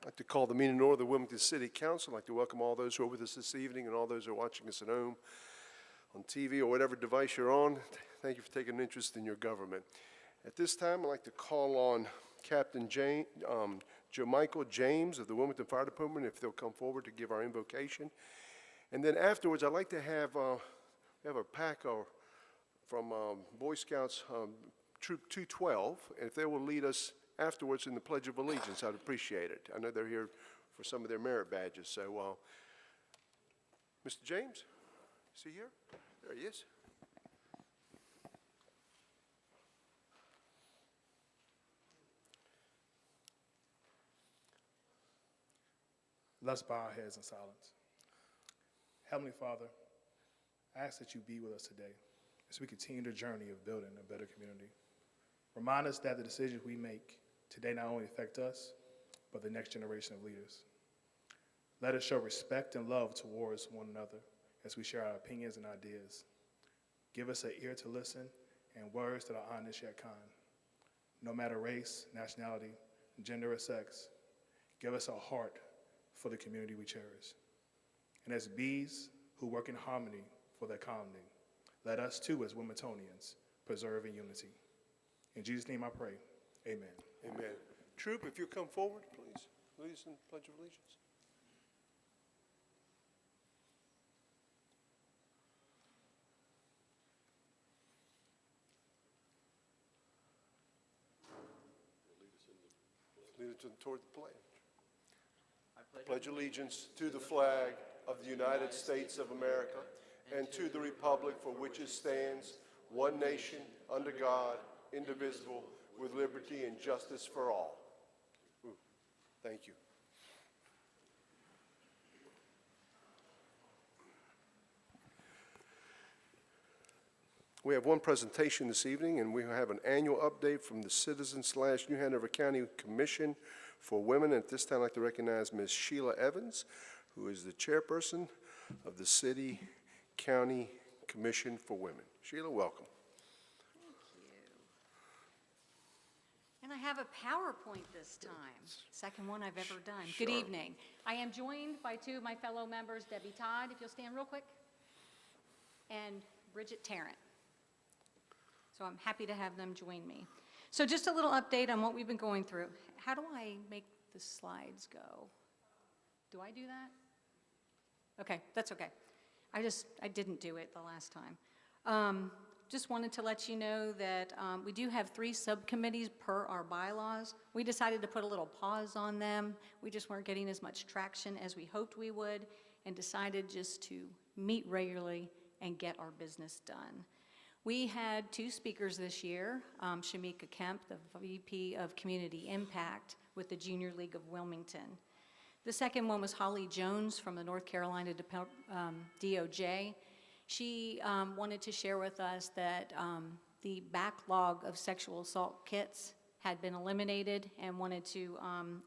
I'd like to call the meeting to order of the Wilmington City Council. I'd like to welcome all those who are with us this evening and all those who are watching us at home on TV or whatever device you're on. Thank you for taking an interest in your government. At this time, I'd like to call on Captain Michael James of the Wilmington Fire Department, if they'll come forward to give our invocation. And then afterwards, I'd like to have, we have a pack from Boy Scouts Troop 212, and if they will lead us afterwards in the Pledge of Allegiance, I'd appreciate it. I know they're here for some of their merit badges. So, Mr. James, is he here? There he is. Let's bow our heads in silence. Heavenly Father, I ask that you be with us today as we continue the journey of building a better community. Remind us that the decisions we make today not only affect us, but the next generation of leaders. Let us show respect and love towards one another as we share our opinions and ideas. Give us an ear to listen and words that are honest yet kind. No matter race, nationality, gender, or sex, give us a heart for the community we cherish. And as bees who work in harmony for their colony, let us too, as Wilmingtonians, preserve in unity. In Jesus' name I pray, amen. Amen. Troop, if you'll come forward, please. Lead us in the Pledge of Allegiance. Lead us toward the pledge. I pledge allegiance to the flag of the United States of America and to the republic for which it stands, one nation, under God, indivisible, with liberty and justice for all. Thank you. We have one presentation this evening, and we have an annual update from the Citizen/New Hanover County Commission for Women. And at this time, I'd like to recognize Ms. Sheila Evans, who is the chairperson of the City County Commission for Women. Sheila, welcome. And I have a PowerPoint this time, second one I've ever done. Sure. Good evening. I am joined by two of my fellow members, Debbie Todd, if you'll stand real quick, and Bridget Tarrant. So I'm happy to have them join me. So just a little update on what we've been going through. How do I make the slides go? Do I do that? Okay, that's okay. I didn't do it the last time. Just wanted to let you know that we do have 3 subcommittees per our bylaws. We decided to put a little pause on them. We just weren't getting as much traction as we hoped we would, and decided just to meet regularly and get our business done. We had 2 speakers this year, Shamika Kemp, the VP of Community Impact with the Junior League of Wilmington. The second one was Holly Jones from the North Carolina DOJ. She wanted to share with us that the backlog of sexual assault kits had been eliminated and wanted to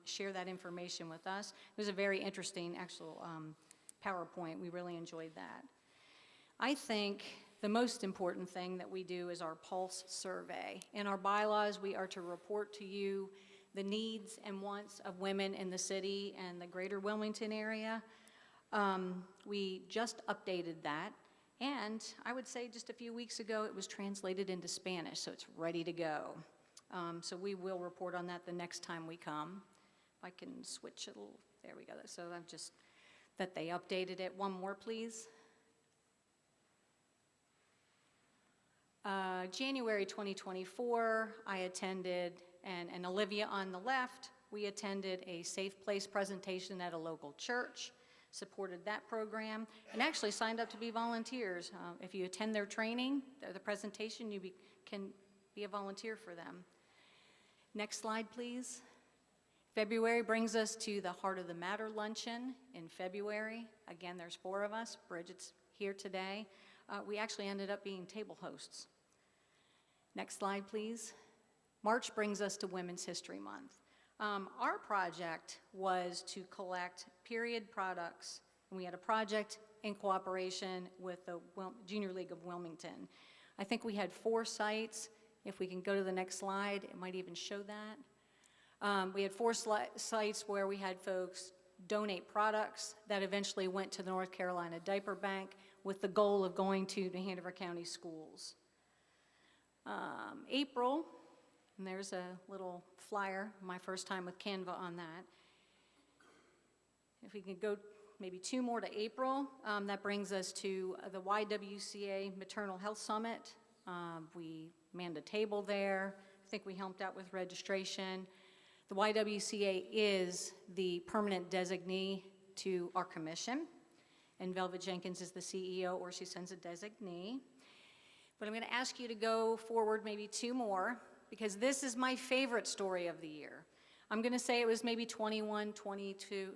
share that information with us. It was a very interesting actual PowerPoint. We really enjoyed that. I think the most important thing that we do is our pulse survey. In our bylaws, we are to report to you the needs and wants of women in the city and the greater Wilmington area. We just updated that. And I would say just a few weeks ago, it was translated into Spanish, so it's ready to go. So we will report on that the next time we come. If I can switch it, there we go. So I've just, that they updated it. One more, please. January 2024, I attended, and Olivia on the left, we attended a Safe Place presentation at a local church. Supported that program, and actually signed up to be volunteers. If you attend their training, the presentation, you can be a volunteer for them. Next slide, please. February brings us to the Heart of the Matter luncheon in February. Again, there's 4 of us. Bridget's here today. We actually ended up being table hosts. Next slide, please. March brings us to Women's History Month. Our project was to collect period products, and we had a project in cooperation with the Junior League of Wilmington. I think we had 4 sites. If we can go to the next slide, it might even show that. We had 4 sites where we had folks donate products that eventually went to the North Carolina Diaper Bank with the goal of going to New Hanover County schools. April, and there's a little flyer, my first time with Canva on that. If we could go maybe 2 more to April, that brings us to the YWCA Maternal Health Summit. We manned a table there. I think we helped out with registration. The YWCA is the permanent designee to our commission, and Velvet Jenkins is the CEO, or she sends a designee. But I'm going to ask you to go forward maybe 2 more, because this is my favorite story of the year. I'm going to say it was maybe 21, 22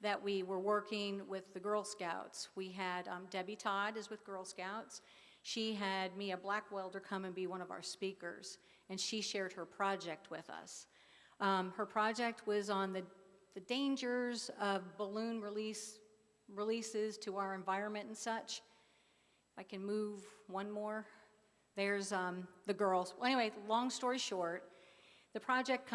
that we were working with the Girl Scouts. We had Debbie Todd is with Girl Scouts. She had Mia Blackwelder come and be one of our speakers, and she shared her project with us. Her project was on the dangers of balloon releases to our environment and such. If I can move 1 more. There's the girls. Well, anyway, long story short, the project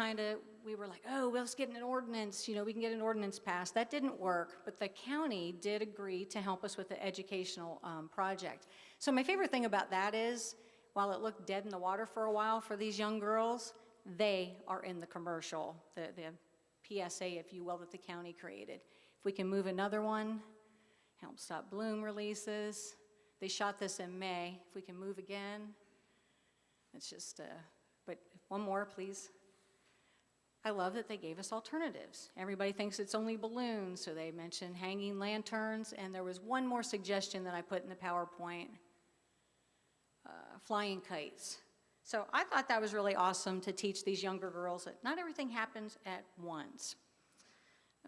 we were like, oh, well, let's get an ordinance, we can get an ordinance passed. That didn't work, but the county did agree to help us with the educational project. So my favorite thing about that is, while it looked dead in the water for a while for these young girls, they are in the commercial, the PSA, if you will, that the county created. If we can move another one, help stop balloon releases. They shot this in May. If we can move again, it's just, but 1 more, please. I love that they gave us alternatives. Everybody thinks it's only balloons, so they mentioned hanging lanterns, and there was 1 more suggestion that I put in the PowerPoint, flying kites. So I thought that was really awesome to teach these younger girls that not everything happens at once.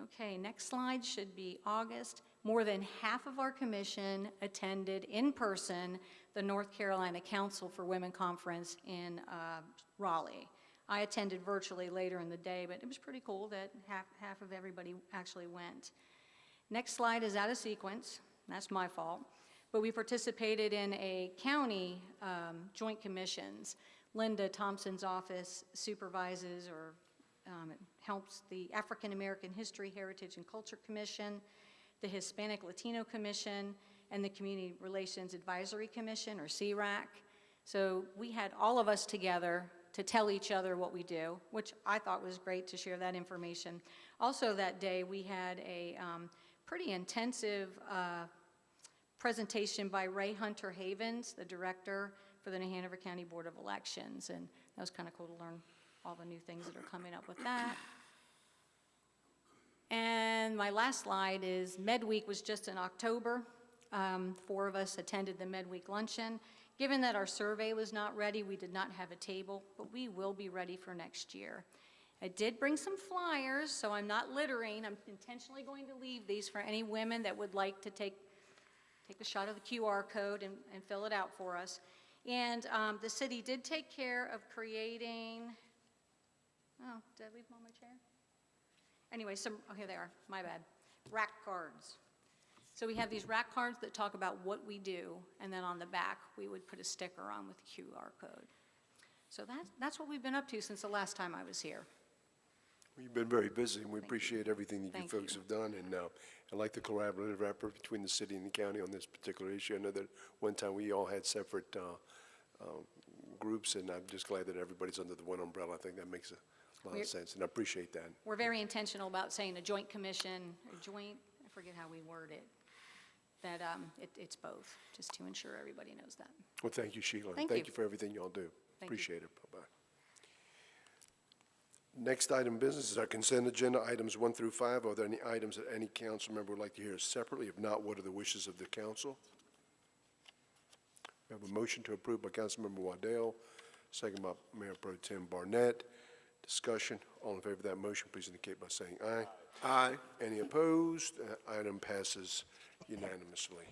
Okay, next slide should be August. More than half of our commission attended in person the North Carolina Council for Women Conference in Raleigh. I attended virtually later in the day, but it was pretty cool that half of everybody actually went. Next slide is out of sequence. That's my fault. But we participated in a county joint commissions. Linda Thompson's office supervises or helps the African American History, Heritage, and Culture Commission, the Hispanic Latino Commission, and the Community Relations Advisory Commission, or CRAC. So we had all of us together to tell each other what we do, which I thought was great to share that information. Also that day, we had a pretty intensive presentation by Ray Hunter Havens, the director for the New Hanover County Board of Elections, and that was kind of cool to learn all the new things that are coming up with that. And my last slide is MedWeek was just in October. 4 of us attended the MedWeek luncheon. Given that our survey was not ready, we did not have a table, but we will be ready for next year. I did bring some flyers, so I'm not littering. I'm intentionally going to leave these for any women that would like to take a shot of the QR code and fill it out for us. And the city did take care of creating, oh, did I leave them on my chair? Anyway, oh, here they are, my bad. Rack cards. So we have these rack cards that talk about what we do, and then on the back, we would put a sticker on with the QR code. So that's what we've been up to since the last time I was here. Well, you've been very busy, and we appreciate everything that you folks have done, and I like the collaborative effort between the city and the county on this particular issue. I know that one time we all had separate groups, and I'm just glad that everybody's under the one umbrella. I think that makes a lot of sense, and I appreciate that. We're very intentional about saying a joint commission, or joint, I forget how we word it, that it's both, just to ensure everybody knows that. Well, thank you, Sheila. Thank Thank you. you for everything y'all do. Thank you. Appreciate it. Bye-bye. Next item of business is our consent agenda, items 1 through 5. Are there any items that any council member would like to hear separately? If not, what are the wishes of the council? We have a motion to approve by Councilmember Waddell, second by Mayor Pro Tem Barnett. Discussion. All in favor of that motion, please indicate by saying aye. Aye. Any opposed? Item passes unanimously.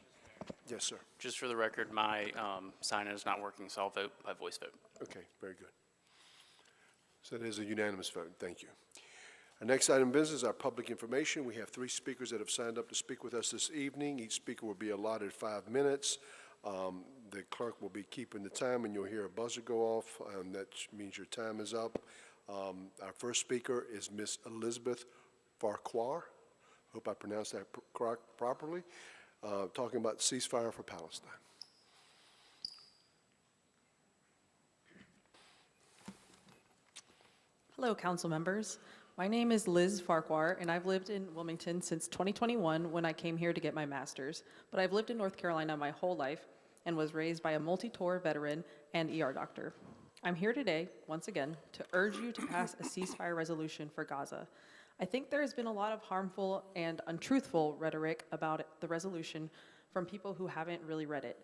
Yes, sir. Just for the record, my sign is not working, so I'll vote by voice vote. Okay, very good. So that is a unanimous vote. Thank you. Our next item of business is our public information. We have 3 speakers that have signed up to speak with us this evening. Each speaker will be allotted 5 minutes. The clerk will be keeping the time, and you'll hear a buzzer go off. That means your time is up. Our first speaker is Ms. Elizabeth Farquhar. Hope I pronounced that properly. Talking about ceasefire for Palestine. Hello, council members. My name is Liz Farquhar, and I've lived in Wilmington since 2021 when I came here to get my master's. But I've lived in North Carolina my whole life and was raised by a multi-tour veteran and ER doctor. I'm here today, once again, to urge you to pass a ceasefire resolution for Gaza. I think there has been a lot of harmful and untruthful rhetoric about the resolution from people who haven't really read it.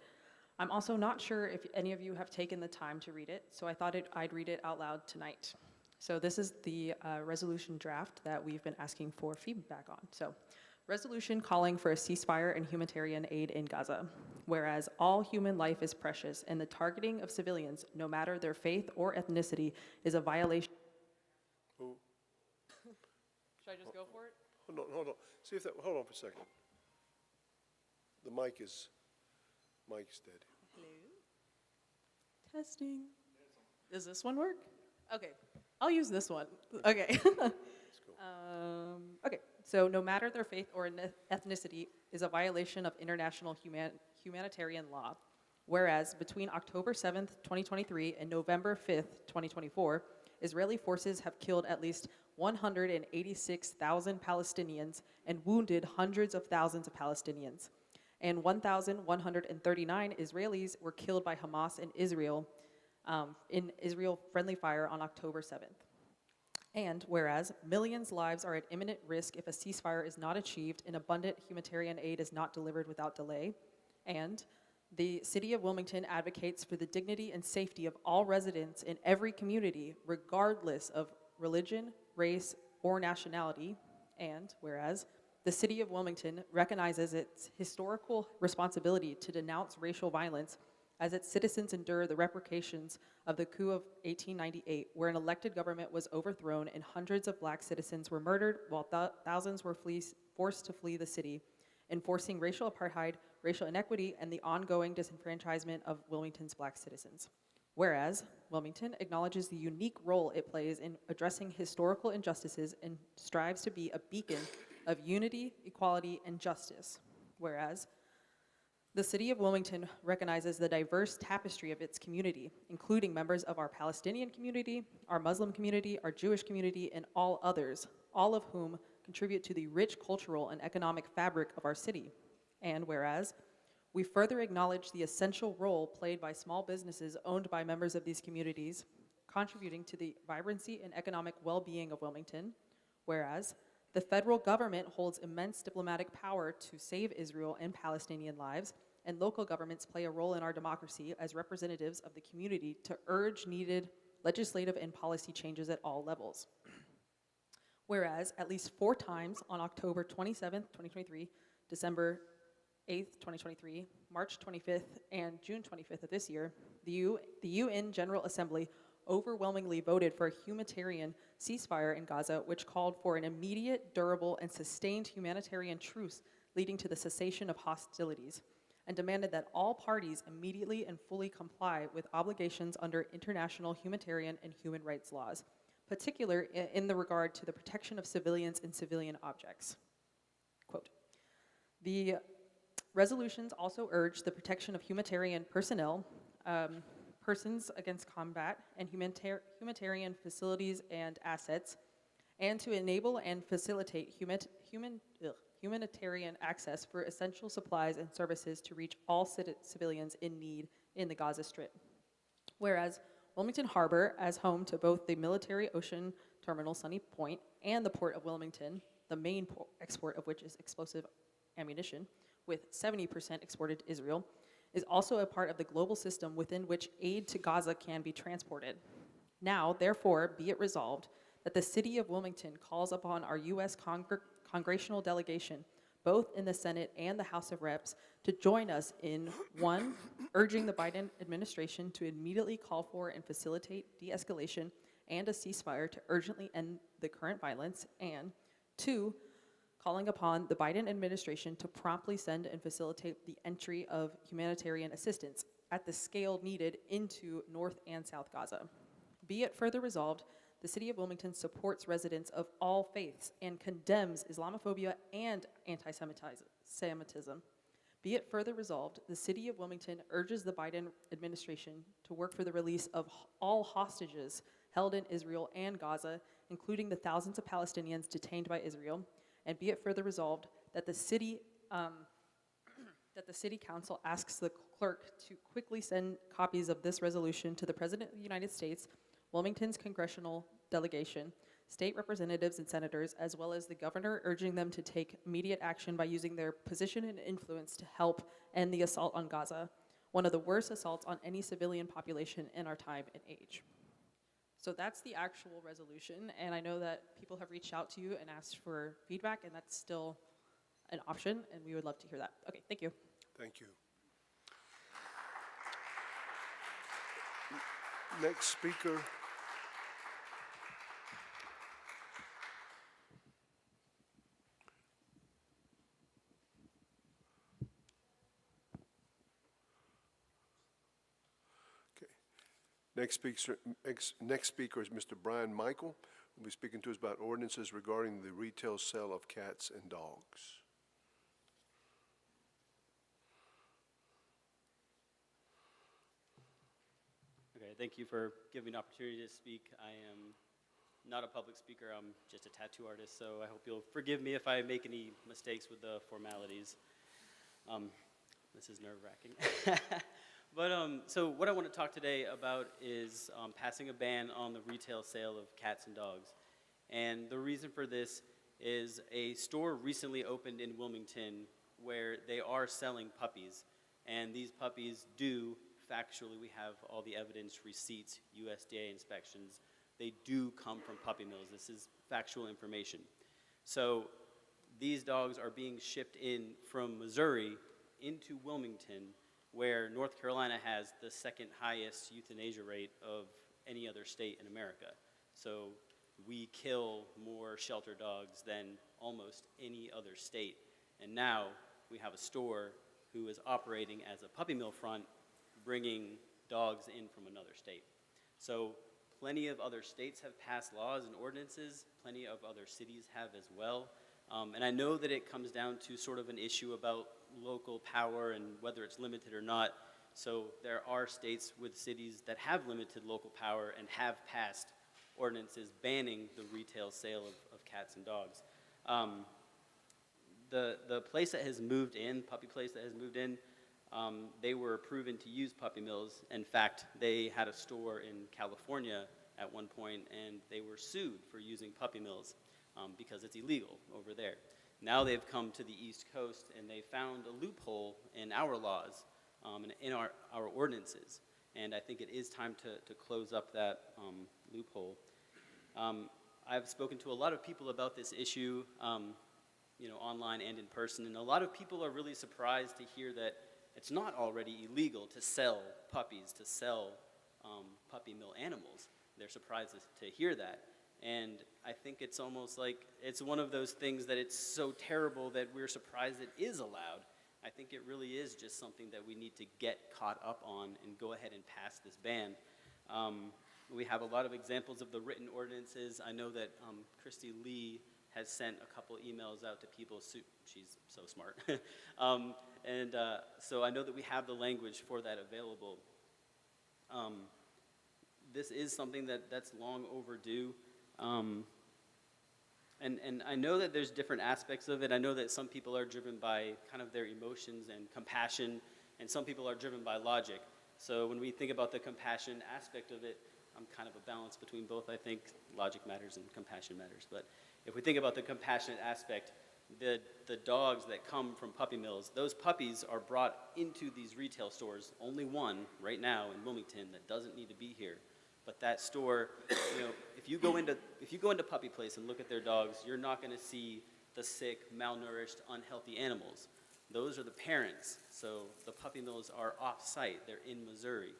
I'm also not sure if any of you have taken the time to read it, so I thought I'd read it out loud tonight. So this is the resolution draft that we've been asking for feedback on. So, resolution calling for a ceasefire and humanitarian aid in Gaza. Whereas all human life is precious and the targeting of civilians, no matter their faith or ethnicity, is a violation. Oh, Should I just go for it? hold on. See if that, hold on for a second. The mic is dead. Testing. Does this one work? Okay, I'll use this one. Okay. Okay, so no matter their faith or ethnicity is a violation of international humanitarian law. Whereas between October 7th, 2023 and November 5th, 2024, Israeli forces have killed at least 186,000 Palestinians and wounded hundreds of thousands of Palestinians. And 1,139 Israelis were killed by Hamas in Israel friendly fire on October 7th. And whereas millions' lives are at imminent risk if a ceasefire is not achieved and abundant humanitarian aid is not delivered without delay, and the City of Wilmington advocates for the dignity and safety of all residents in every community, regardless of religion, race, or nationality, and whereas the City of Wilmington recognizes its historical responsibility to denounce racial violence as its citizens endure the repercussions of the coup of 1898, where an elected government was overthrown and hundreds of black citizens were murdered while thousands were forced to flee the city, enforcing racial apartheid, racial inequity, and the ongoing disenfranchisement of Wilmington's black citizens. Whereas Wilmington acknowledges the unique role it plays in addressing historical injustices and strives to be a beacon of unity, equality, and justice. Whereas the City of Wilmington recognizes the diverse tapestry of its community, including members of our Palestinian community, our Muslim community, our Jewish community, and all others, all of whom contribute to the rich cultural and economic fabric of our city. And whereas we further acknowledge the essential role played by small businesses owned by members of these communities, contributing to the vibrancy and economic well-being of Wilmington, whereas the federal government holds immense diplomatic power to save Israel and Palestinian lives, and local governments play a role in our democracy as representatives of the community to urge needed legislative and policy changes at all levels. Whereas, at least 4 times on October 27th, 2023, December 8th, 2023, March 25th, and June 25th of this year, the UN General Assembly overwhelmingly voted for a humanitarian ceasefire in Gaza, which called for an immediate, durable, and sustained humanitarian truce leading to the cessation of hostilities, and demanded that all parties immediately and fully comply with obligations under international humanitarian and human rights laws, particularly in the regard to the protection of civilians and civilian objects. Quote, the resolutions also urge the protection of humanitarian personnel, persons against combat, and humanitarian facilities and assets, and to enable and facilitate humanitarian access for essential supplies and services to reach all civilians in need in the Gaza Strip. Whereas Wilmington Harbor, as home to both the military ocean terminal Sunny Point and the Port of Wilmington, the main export of which is explosive ammunition, with 70% exported to Israel, is also a part of the global system within which aid to Gaza can be transported. Now, therefore, be it resolved that the City of Wilmington calls upon our U.S. congressional delegation, both in the Senate and the House of Reps, to join us in 1, urging the Biden administration to immediately call for and facilitate de-escalation and a ceasefire to urgently end the current violence, and 2, calling upon the Biden administration to promptly send and facilitate the entry of humanitarian assistance at the scale needed into North and South Gaza. Be it further resolved the City of Wilmington supports residents of all faiths and condemns Islamophobia and anti-Semitism. Be it further resolved, the City of Wilmington urges the Biden administration to work for the release of all hostages held in Israel and Gaza, including the thousands of Palestinians detained by Israel. And be it further resolved that the City Council asks the clerk to quickly send copies of this resolution to the President of the United States, Wilmington's congressional delegation, state representatives and senators, as well as the governor, urging them to take immediate action by using their position and influence to help end the assault on Gaza, one of the worst assaults on any civilian population in our time and age. So that's the actual resolution, and I know that people have reached out to you and asked for feedback, and that's still an option, and we would love to hear that. Okay, thank you. Thank you. Next speaker. Okay. Next speaker is Mr. Brian Michael, who will be speaking to us about ordinances regarding the retail sale of cats and dogs. Okay, thank you for giving me an opportunity to speak. I am not a public speaker, I'm just a tattoo artist, so I hope you'll forgive me if I make any mistakes with the formalities. This is nerve-wracking. But so what I want to talk today about is passing a ban on the retail sale of cats and dogs. And the reason for this is a store recently opened in Wilmington where they are selling puppies. And these puppies do, factually, we have all the evidence, receipts, USDA inspections, they do come from puppy mills. This is factual information. So these dogs are being shipped in from Missouri into Wilmington, where North Carolina has the second highest euthanasia rate of any other state in America. So we kill more shelter dogs than almost any other state. And now we have a store who is operating as a puppy mill front, bringing dogs in from another state. So plenty of other states have passed laws and ordinances, plenty of other cities have as well. And I know that it comes down to sort of an issue about local power and whether it's limited or not. So there are states with cities that have limited local power and have passed ordinances banning the retail sale of cats and dogs. The place that has moved in, puppy place that has moved in, they were proven to use puppy mills. In fact, they had a store in California at one point, and they were sued for using puppy mills because it's illegal over there. Now they've come to the East Coast, and they found a loophole in our laws, and in our ordinances. And I think it is time to close up that loophole. I've spoken to a lot of people about this issue, online and in person, and a lot of people are really surprised to hear that it's not already illegal to sell puppies, to sell puppy mill animals. They're surprised to hear that. And I think it's almost like it's one of those things that it's so terrible that we're surprised it is allowed. I think it really is just something that we need to get caught up on and go ahead and pass this ban. We have a lot of examples of the written ordinances. I know that Christy Lee has sent a couple emails out to people. She's so smart. So I know that we have the language for that available. This is something that's long overdue. And I know that there's different aspects of it. I know that some people are driven by kind of their emotions and compassion, and some people are driven by logic. So when we think about the compassion aspect of it, I'm kind of a balance between both. I think logic matters and compassion matters. But if we think about the compassionate aspect, the dogs that come from puppy mills, those puppies are brought into these retail stores. Only one right now in Wilmington that doesn't need to be here. But that store, if you go into Puppy Place and look at their dogs, you're not going to see the sick, malnourished, unhealthy animals. Those are the parents. So the puppy mills are off-site. They're in Missouri.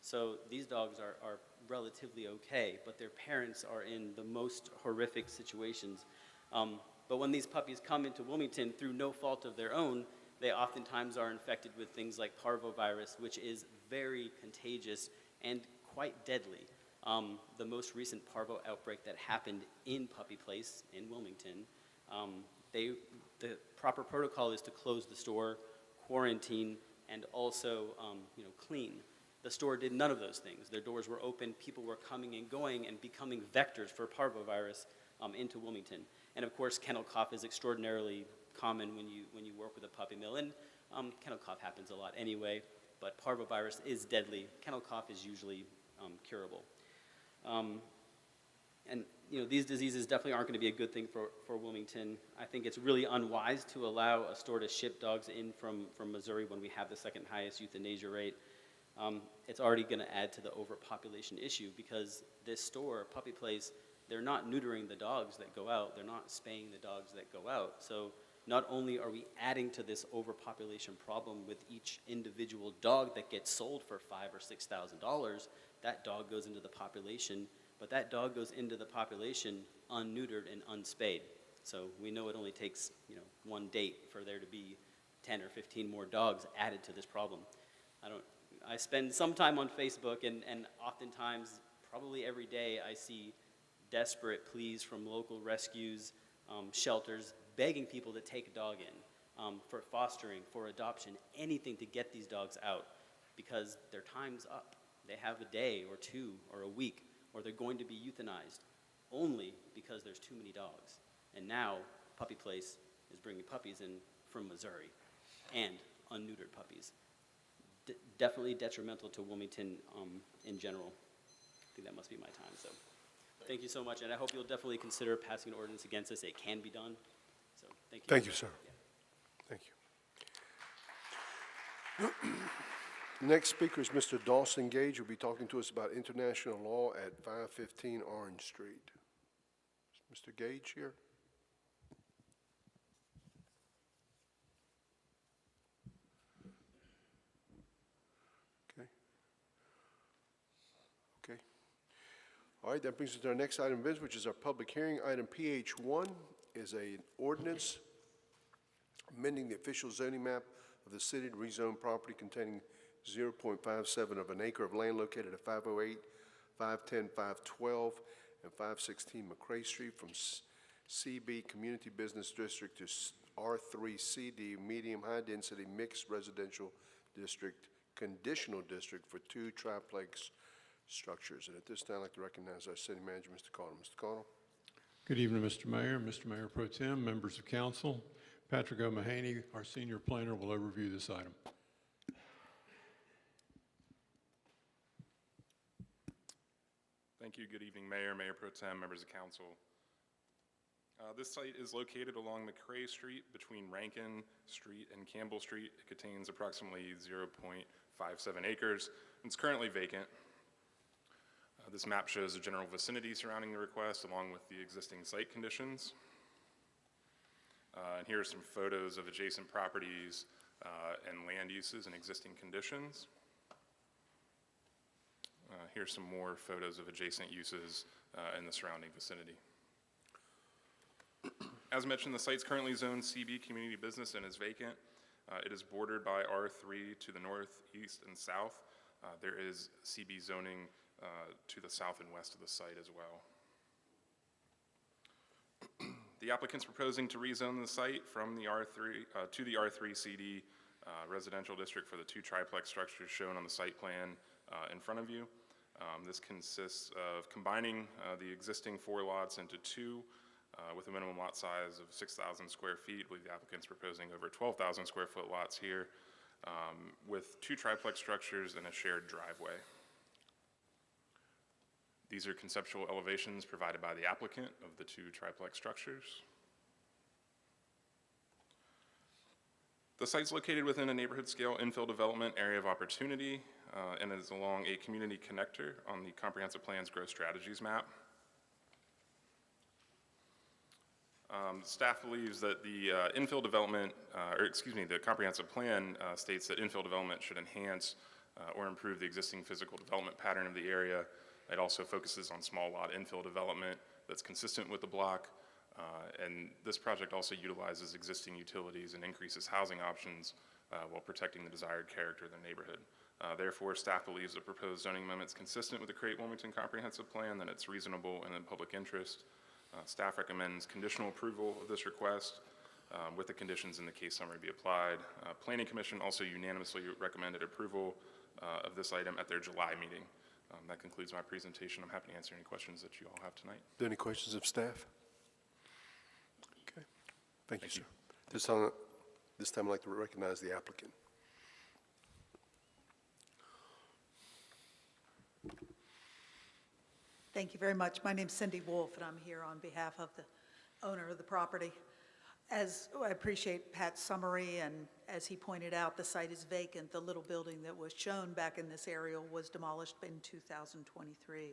So these dogs are relatively okay, but their parents are in the most horrific situations. But when these puppies come into Wilmington through no fault of their own, they oftentimes are infected with things like parvovirus, which is very contagious and quite deadly. The most recent parvo outbreak that happened in Puppy Place in Wilmington, the proper protocol is to close the store, quarantine, and also clean. The store did none of those things. Their doors were open, people were coming and going and becoming vectors for parvovirus into Wilmington. And of course, kennel cough is extraordinarily common when you work with a puppy mill, and kennel cough happens a lot anyway, but parvovirus is deadly. Kennel cough is usually curable. And these diseases definitely aren't going to be a good thing for Wilmington. I think it's really unwise to allow a store to ship dogs in from Missouri when we have the second highest euthanasia rate. It's already going to add to the overpopulation issue because this store, Puppy Place, they're not neutering the dogs that go out. They're not spaying the dogs that go out. So not only are we adding to this overpopulation problem with each individual dog that gets sold for $5,000 or $6,000, that dog goes into the population, but that dog goes into the population unneutered and unspayed. So we know it only takes one date for there to be 10 or 15 more dogs added to this problem. I spend some time on Facebook, and oftentimes, probably every day, I see desperate pleas from local rescues, shelters, begging people to take a dog in for fostering, for adoption, anything to get these dogs out because their time's up. They have a day or two or a week, or they're going to be euthanized only because there's too many dogs. And now, Puppy Place is bringing puppies in from Missouri and unneutered puppies. Definitely detrimental to Wilmington in general. I think that must be my time. So thank you so much, and I hope you'll definitely consider passing an ordinance against this. It can be done. So thank you. Thank you, sir. Yeah. Thank you. The next speaker is Mr. Dawson Gage, who'll be talking to us about international law at 515 Orange Street. Is Mr. Gage here? Okay. All right, that brings us to our next item of business, which is our public hearing. Item PH1 is an ordinance amending the official zoning map of the city to rezone property containing 0.57 of an acre of land located at 508, 510, 512, and 516 McCray Street from CB Community Business District to R3 CD Medium High Density Mixed Residential District Conditional District for 2 triplex structures. And at this time, I'd like to recognize our city manager, Mr. Connell. Mr. Connell. Good evening, Mr. Mayor, Mr. Mayor Pro Tem, members of council. Patrick O'Mahaney, our senior planner, will overview this item. Thank you. Good evening, Mayor, Mayor Pro Tem, members of council. This site is located along McCray Street between Rankin Street and Campbell Street. It contains approximately 0.57 acres. It's currently vacant. This map shows the general vicinity surrounding the request along with the existing site conditions. And here are some photos of adjacent properties and land uses and existing conditions. Here's some more photos of adjacent uses in the surrounding vicinity. As mentioned, the site's currently zoned CB Community Business and is vacant. It is bordered by R3 to the north, east, and south. There is CB zoning to the south and west of the site as well. The applicant's proposing to rezone the site from the R3 to the R3 CD residential district for the 2 triplex structures shown on the site plan in front of you. This consists of combining the existing 4 lots into 2 with a minimum lot size of 6,000 square feet, with the applicant's proposing over 12,000 square foot lots here with 2 triplex structures and a shared driveway. These are conceptual elevations provided by the applicant of the 2 triplex structures. The site's located within a neighborhood scale infill development area of opportunity and is along a community connector on the Comprehensive Plan's Growth Strategies map. Staff believes that the infill development, the comprehensive plan states that infill development should enhance or improve the existing physical development pattern of the area. It also focuses on small lot infill development that's consistent with the block. And this project also utilizes existing utilities and increases housing options while protecting the desired character of the neighborhood. Therefore, staff believes the proposed zoning amendment is consistent with the Create Wilmington Comprehensive Plan, that it's reasonable and in public interest. Staff recommends conditional approval of this request with the conditions in the case summary be applied. Planning Commission also unanimously recommended approval of this item at their July meeting. That concludes my presentation. I'm happy to answer any questions that you all have tonight. Are there any questions of staff? Okay. Thank you, sir. This time I'd like to recognize the applicant. Thank you very much. My name's Cindy Wolf, and I'm here on behalf of the owner of the property. As I appreciate Pat's summary, and as he pointed out, the site is vacant. The little building that was shown back in this area was demolished in 2023.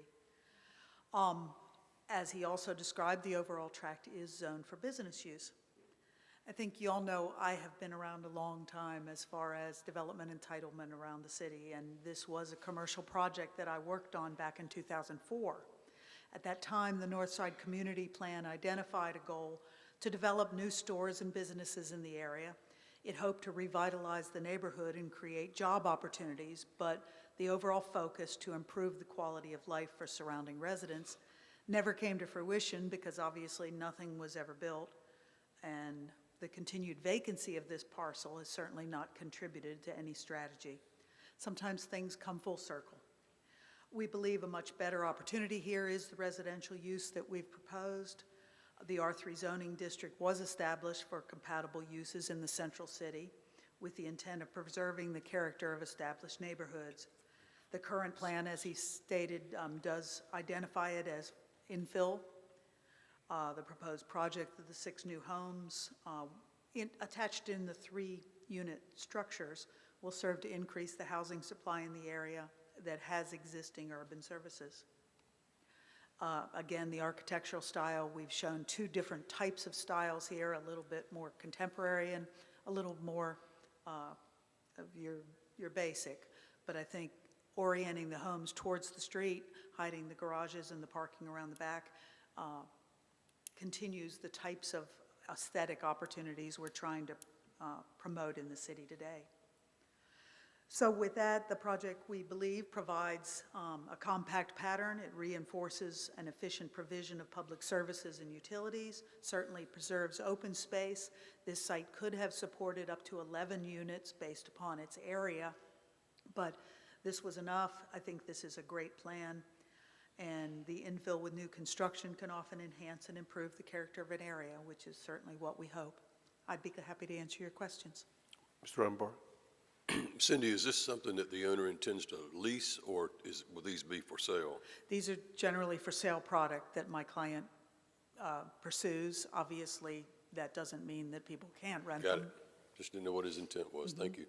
As he also described, the overall tract is zoned for business use. I think you all know I have been around a long time as far as development entitlement around the city, and this was a commercial project that I worked on back in 2004. At that time, the Northside Community Plan identified a goal to develop new stores and businesses in the area. It hoped to revitalize the neighborhood and create job opportunities, but the overall focus to improve the quality of life for surrounding residents never came to fruition because obviously nothing was ever built, and the continued vacancy of this parcel has certainly not contributed to any strategy. Sometimes things come full circle. We believe a much better opportunity here is the residential use that we've proposed. The R3 zoning district was established for compatible uses in the central city with the intent of preserving the character of established neighborhoods. The current plan, as he stated, does identify it as infill. The proposed project of the 6 new homes attached in the 3-unit structures will serve to increase the housing supply in the area that has existing urban services. Again, the architectural style, we've shown 2 different types of styles here, a little bit more contemporary and a little more of your basic. But I think orienting the homes towards the street, hiding the garages and the parking around the back, continues the types of aesthetic opportunities we're trying to promote in the city today. So with that, the project, we believe, provides a compact pattern. It reinforces an efficient provision of public services and utilities, certainly preserves open space. This site could have supported up to 11 units based upon its area, but this was enough. I think this is a great plan, and the infill with new construction can often enhance and improve the character of an area, which is certainly what we hope. I'd be happy to answer your questions. Mr. Rumbar? Cindy, is this something that the owner intends to lease, or will these be for sale? These are generally for sale product that my client pursues. Obviously, that doesn't mean that people can't rent them. Got it. Just didn't know what his intent was. Thank you.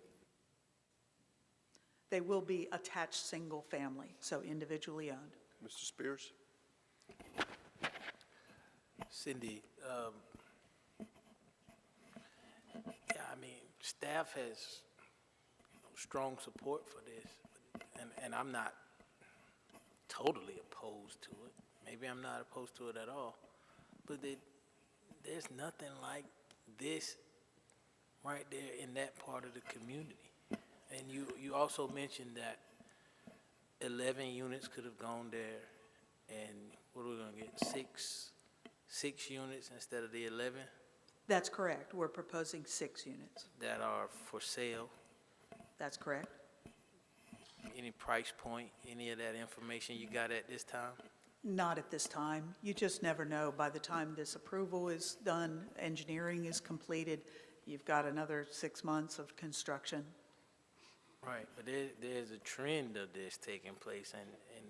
They will be attached single family, so individually owned. Mr. Spears? Cindy, yeah, I mean, staff has strong support for this, and I'm not totally opposed to it. Maybe I'm not opposed to it at all, but there's nothing like this right there in that part of the community. And you also mentioned that 11 units could have gone there, and what are we gonna get, six units instead of the 11 That's correct. We're proposing 6 units. that are for sale? That's correct. Any price point, any of that information you got at this time? Not at this time. You just never know. By the time this approval is done, engineering is completed, you've got another 6 months of construction. Right, but there's a trend of this taking place in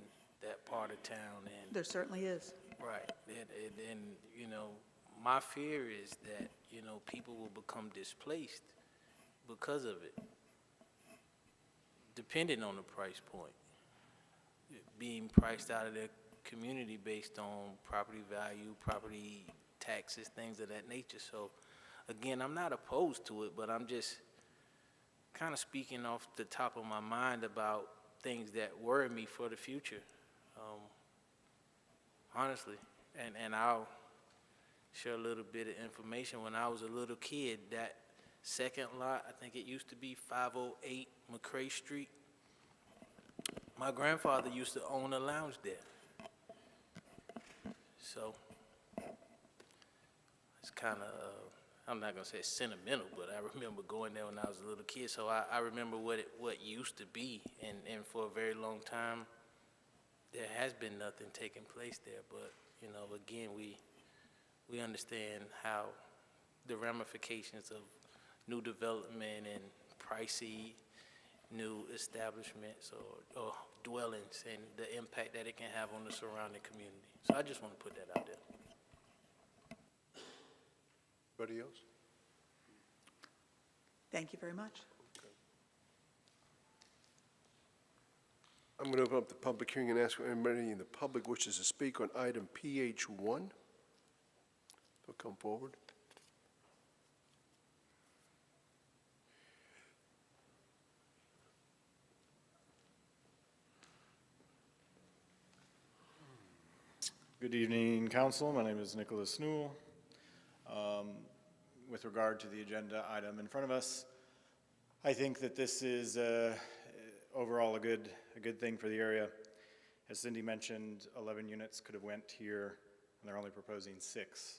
that part of town, and There certainly is. right, and you know, my fear is that, you know, people will become displaced because of it, depending on the price point, being priced out of their community based on property value, property taxes, things of that nature. So, again, I'm not opposed to it, but I'm just kind of speaking off the top of my mind about things that worry me for the future, honestly. And I'll share a little bit of information. When I was a little kid, that second lot, I think it used to be 508 McCray Street, My grandfather used to own a lounge there. So it's kind of, I'm not gonna say it's sentimental, but I remember going there when I was a little kid. So I remember what used to be, and for a very long time, there has been nothing taking place there. But you know, again, we understand how the ramifications of new development and pricey new establishments or dwellings and the impact that it can have on the surrounding community. So I just want to put that out there. Anybody else? Thank you very much. I'm going to open up the public hearing and ask if anybody in the public wishes to speak on item PH1. They'll come forward. Good evening, Council. My name is Nicholas Newell. With regard to the agenda item in front of us, I think that this is overall a good thing for the area. As Cindy mentioned, 11 units could have went here, and they're only proposing 6.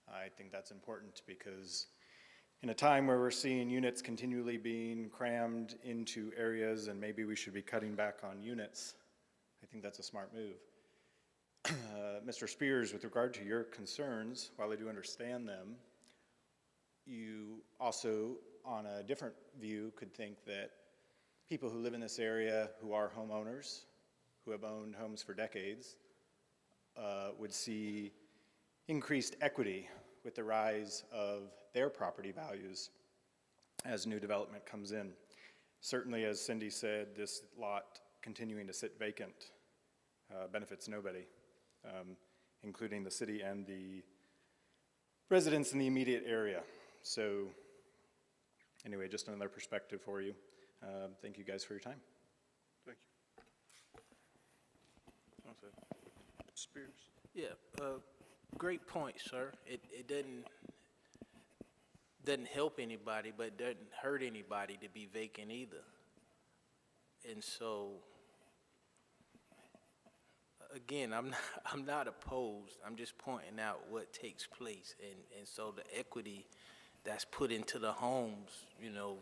I think that's important because in a time where we're seeing units continually being crammed into areas and maybe we should be cutting back on units, I think that's a smart move. Mr. Spears, with regard to your concerns, while I do understand them, you also, on a different view, could think that people who live in this area who are homeowners, who have owned homes for decades, would see increased equity with the rise of their property values as new development comes in. Certainly, as Cindy said, this lot continuing to sit vacant benefits nobody, including the city and the residents in the immediate area. So anyway, just another perspective for you. Thank you guys for your time. Thank you. Spears. Yeah, great point, sir. It doesn't help anybody, but it doesn't hurt anybody to be vacant either. And so, again, I'm not opposed. I'm just pointing out what takes place, and so the equity that's put into the homes, you know,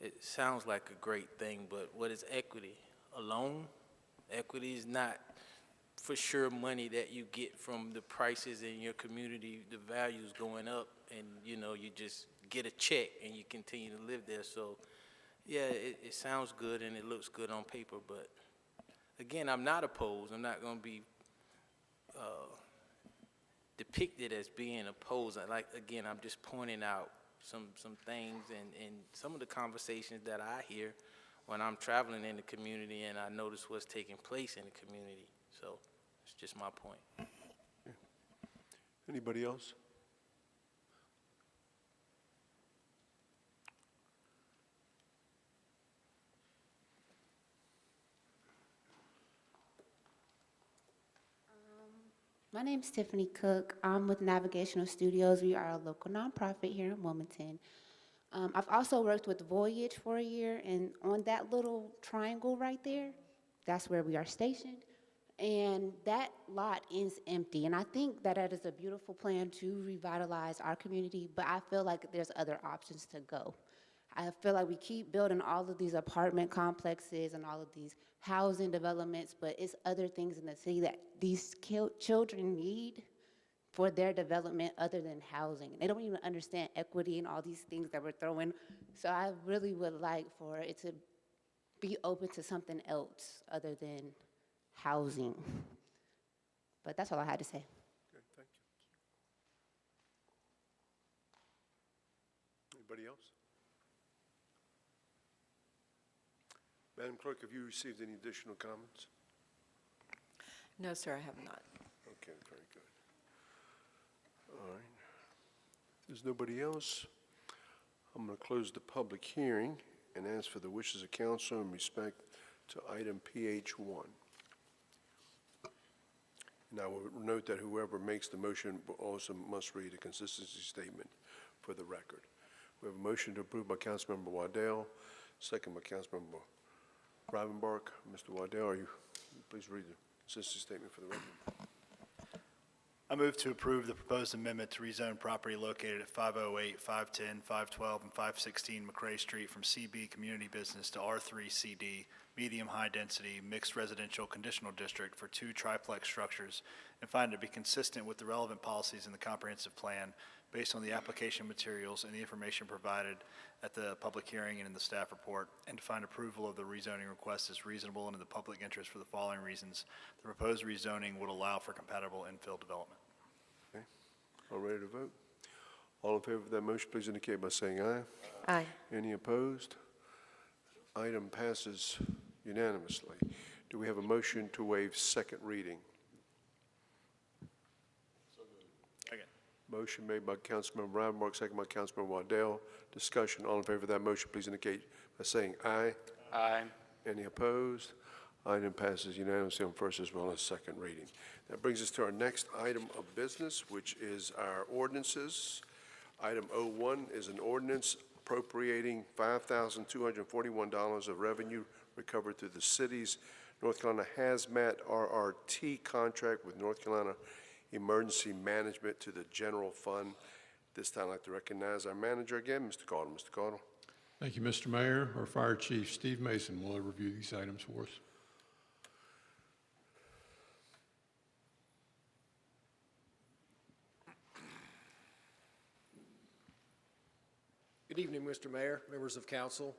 it sounds like a great thing, but what is equity? A loan? Equity is not for sure money that you get from the prices in your community, the values going up, and you know, you just get a check and you continue to live there. So yeah, it sounds good and it looks good on paper, but again, I'm not opposed. I'm not going to be depicted as being opposed. Again, I'm just pointing out some things and some of the conversations that I hear when I'm traveling in the community and I notice what's taking place in the community. So it's just my point. Yeah. Anybody else? My name is Tiffany Cook. I'm with Navigational Studios. We are a local nonprofit here in Wilmington. I've also worked with Voyage for a year, and on that little triangle right there, that's where we are stationed. And that lot is empty, and I think that is a beautiful plan to revitalize our community, but I feel like there's other options to go. I feel like we keep building all of these apartment complexes and all of these housing developments, but it's other things in the city that these children need for their development other than housing. They don't even understand equity and all these things that we're throwing. So I really would like for it to be open to something else other than housing. But that's all I had to say. Okay, thank you. Anybody else? Madam Clerk, have you received any additional comments? No, sir, I have not. Okay, very good. All right. If there's nobody else, I'm going to close the public hearing and ask for the wishes of council in respect to item PH1. And I will note that whoever makes the motion also must read a consistency statement for the record. We have a motion to approve by Councilmember Waddell, second by Councilmember Rivenbark, Mr. Waddell, please read the consistency statement for the record. I move to approve the proposed amendment to rezone property located at 508, 510, 512, and 516 McRae Street from CB Community Business to R3 CD, Medium High Density Mixed Residential Conditional District for 2 triplex structures, and find it to be consistent with the relevant policies in the comprehensive plan based on the application materials and the information provided at the public hearing and in the staff report, and to find approval of the rezoning request is reasonable and in the public interest for the following reasons. The proposed rezoning would allow for compatible infill development. Okay, all ready to vote? All in favor of that motion, please indicate by saying aye. Aye. Any opposed? Item passes unanimously. Do we have a motion to waive second reading? Second. Motion made by Councilmember Rivenbark, second by Councilmember Waddell. Discussion, all in favor of that motion, please indicate by saying aye. Aye. Any opposed? Item passes unanimously on first as well as second reading. That brings us to our next item of business, which is our ordinances. Item 01 is an ordinance appropriating $5,241 of revenue recovered through the city's North Carolina Hazmat RRT contract with North Carolina Emergency Management to the general fund. This time I'd like to recognize our manager again, Mr. Caudle. Mr. Caudle. Thank you, Mr. Mayor. Our Fire Chief, Steve Mason, will review these items for us. Good evening, Mr. Mayor, members of council.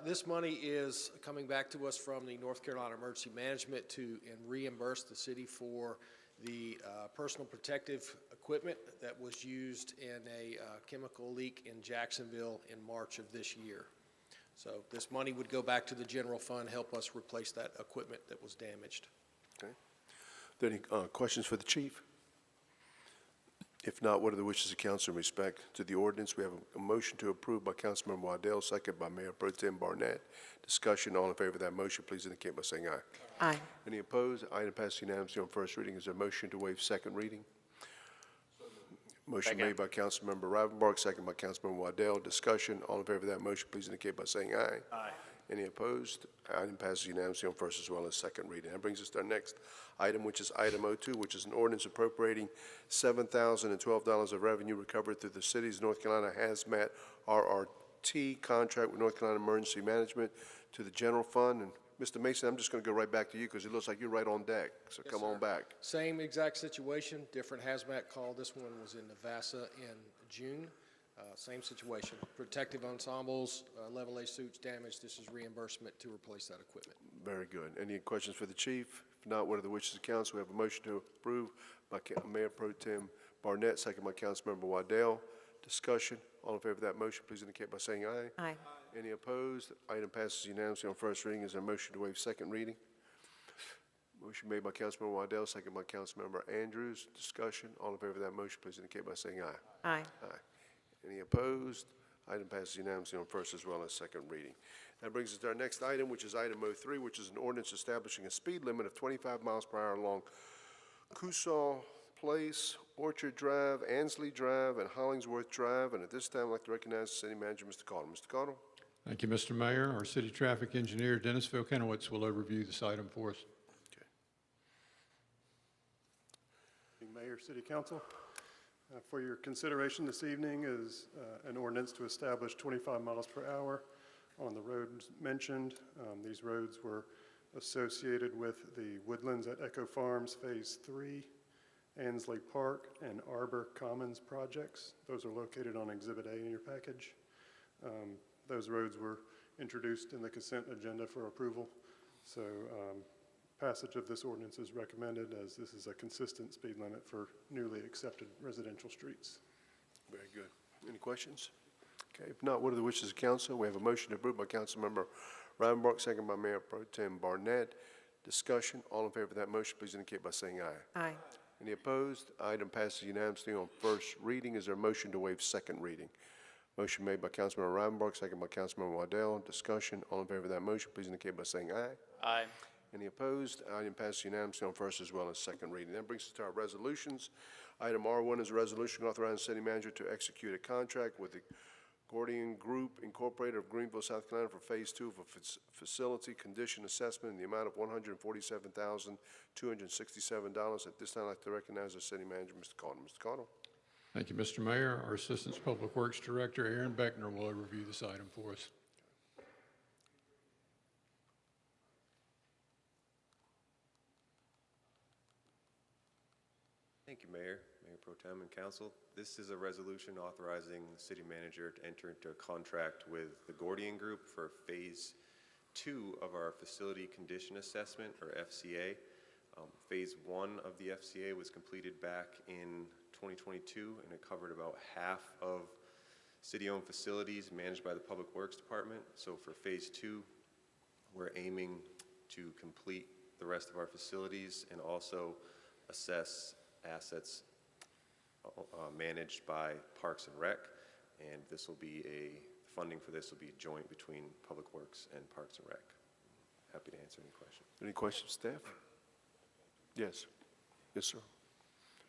This money is coming back to us from the North Carolina Emergency Management to reimburse the city for the personal protective equipment that was used in a chemical leak in Jacksonville in March of this year. So this money would go back to the general fund, help us replace that equipment that was damaged. Okay. Are there any questions for the chief? If not, what are the wishes of council in respect to the ordinance? We have a motion to approve by Councilmember Waddell, second by Mayor Pro Tem Barnett. Discussion, all in favor of that motion, please indicate by saying aye. Aye. Any opposed? Item passes unanimously on first reading. Is there a motion to waive second reading? Motion made by Councilmember Rivenbark, second by Councilmember Waddell. Discussion, all in favor of that motion, please indicate by saying aye. Aye. Any opposed? Item passes unanimously on first as well as second reading. That brings us to our next item, which is item 02, which is an ordinance appropriating $7,012 of revenue recovered through the city's North Carolina Hazmat RRT contract with North Carolina Emergency Management to the general fund. And Mr. Mason, I'm just going to go right back to you because it looks like you're right on deck. So Yes, come sir. on back. Same exact situation, different hazmat call. This one was in Navassa in June. Same situation, protective ensembles, level A suits damaged. This is reimbursement to replace that equipment. Very good. Any questions for the chief? If not, what are the wishes of council? We have a motion to approve by Mayor Pro Tem Barnett, second by Councilmember Waddell. Discussion. All in favor of that motion, please indicate by saying aye. Aye. Any opposed? Item passes unanimously on first reading. Is there a motion to waive second reading? Motion made by Councilmember Waddell, second by Councilmember Andrews. Discussion. All in favor of that motion, please indicate by saying aye. Aye. Aye. Any opposed? Item passes unanimously on first as well as second reading. That brings us to our next item, which is item 03, which is an ordinance establishing a speed limit of 25 miles per hour along Cusall Place, Orchard Drive, Ansley Drive, and Hollingsworth Drive. And at this time, I'd like to recognize the city manager, Mr. Caudle. Mr. Caudle. Thank you, Mr. Mayor. Our city traffic engineer, Dennis Vilkenowitz, will overview this item for us. Mayor, City Council. For your consideration this evening is an ordinance to establish 25 miles per hour on the roads mentioned. These roads were associated with the Woodlands at Echo Farms Phase 3, Ansley Park, and Arbor Commons projects. Those are located on Exhibit A in your package. Those roads were introduced in the consent agenda for approval. So passage of this ordinance is recommended as this is a consistent speed limit for newly accepted residential streets. Very good. Any questions? Okay, if not, what are the wishes of council? We have a motion to approve by Councilmember Rivenbark, second by Mayor Pro Tem Barnett. Discussion. All in favor of that motion, please indicate by saying aye. Aye. Any opposed? Item passes unanimously on first reading. Is there a motion to waive second reading? Motion made by Councilmember Rivenbark, second by Councilmember Waddell. Discussion. All in favor of that motion, please indicate by saying aye. Aye. Any opposed? Item passes unanimously on first as well as second reading. That brings us to our resolutions. Item R1 is a resolution authorizing the city manager to execute a contract with the Gordian Group Incorporated of Greenville, South Carolina for Phase 2 of a facility condition assessment in the amount of $147,267. At this time, I'd like to recognize the city manager, Mr. Connell. Mr. Connell. Thank you, Mr. Mayor. Our Assistant Public Works Director, Aaron Beckner, will overview this item for us. Thank you, Mayor, Mayor Pro Tem, and Council. This is a resolution authorizing the city manager to enter into a contract with the Gordian Group for Phase 2 of our Facility Condition Assessment, or FCA. Phase 1 of the FCA was completed back in 2022, and it covered about half of city-owned facilities managed by the Public Works Department. So for Phase 2, we're aiming to complete the rest of our facilities and also assess assets managed by Parks and Rec, and this will be funding for this will be joint between Public Works and Parks and Rec. Happy to answer any questions. Any questions, staff? Yes. Yes, sir.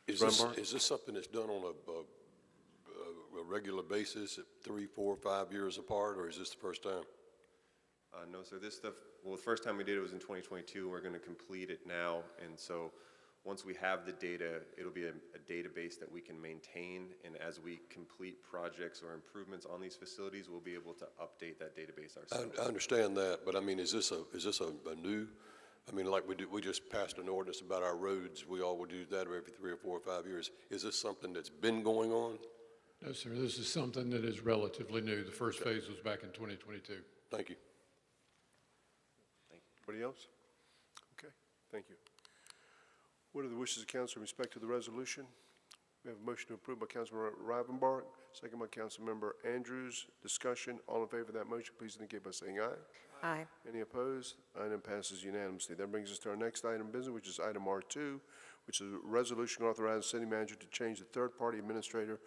Is this something that's done on a regular basis at 3, 4, 5 years apart, or is this the first time? No, sir. This stuff, well, the first time we did it was in 2022. We're going to complete it now, and so once we have the data, it'll be a database that we can maintain, and as we complete projects or improvements on these facilities, we'll be able to update that database ourselves. I understand that, but I mean, is this a new? I mean, like we just passed an ordinance about our roads. We all would do that every 3 or 4 or 5 years. Is this something that's been going on? No, sir. This is something that is relatively new. The first phase was back in 2022. Thank you. Anybody else? Okay, thank you. What are the wishes of council in respect to the resolution? We have a motion to approve by Councilmember Rivenbark, second by Councilmember Andrews. Discussion. All in favor of that motion, please indicate by saying aye. Aye. Any opposed? Item passes unanimously. That brings us to our next item of business, which is item R2, which is a resolution authorizing the city manager to change the third-party administrator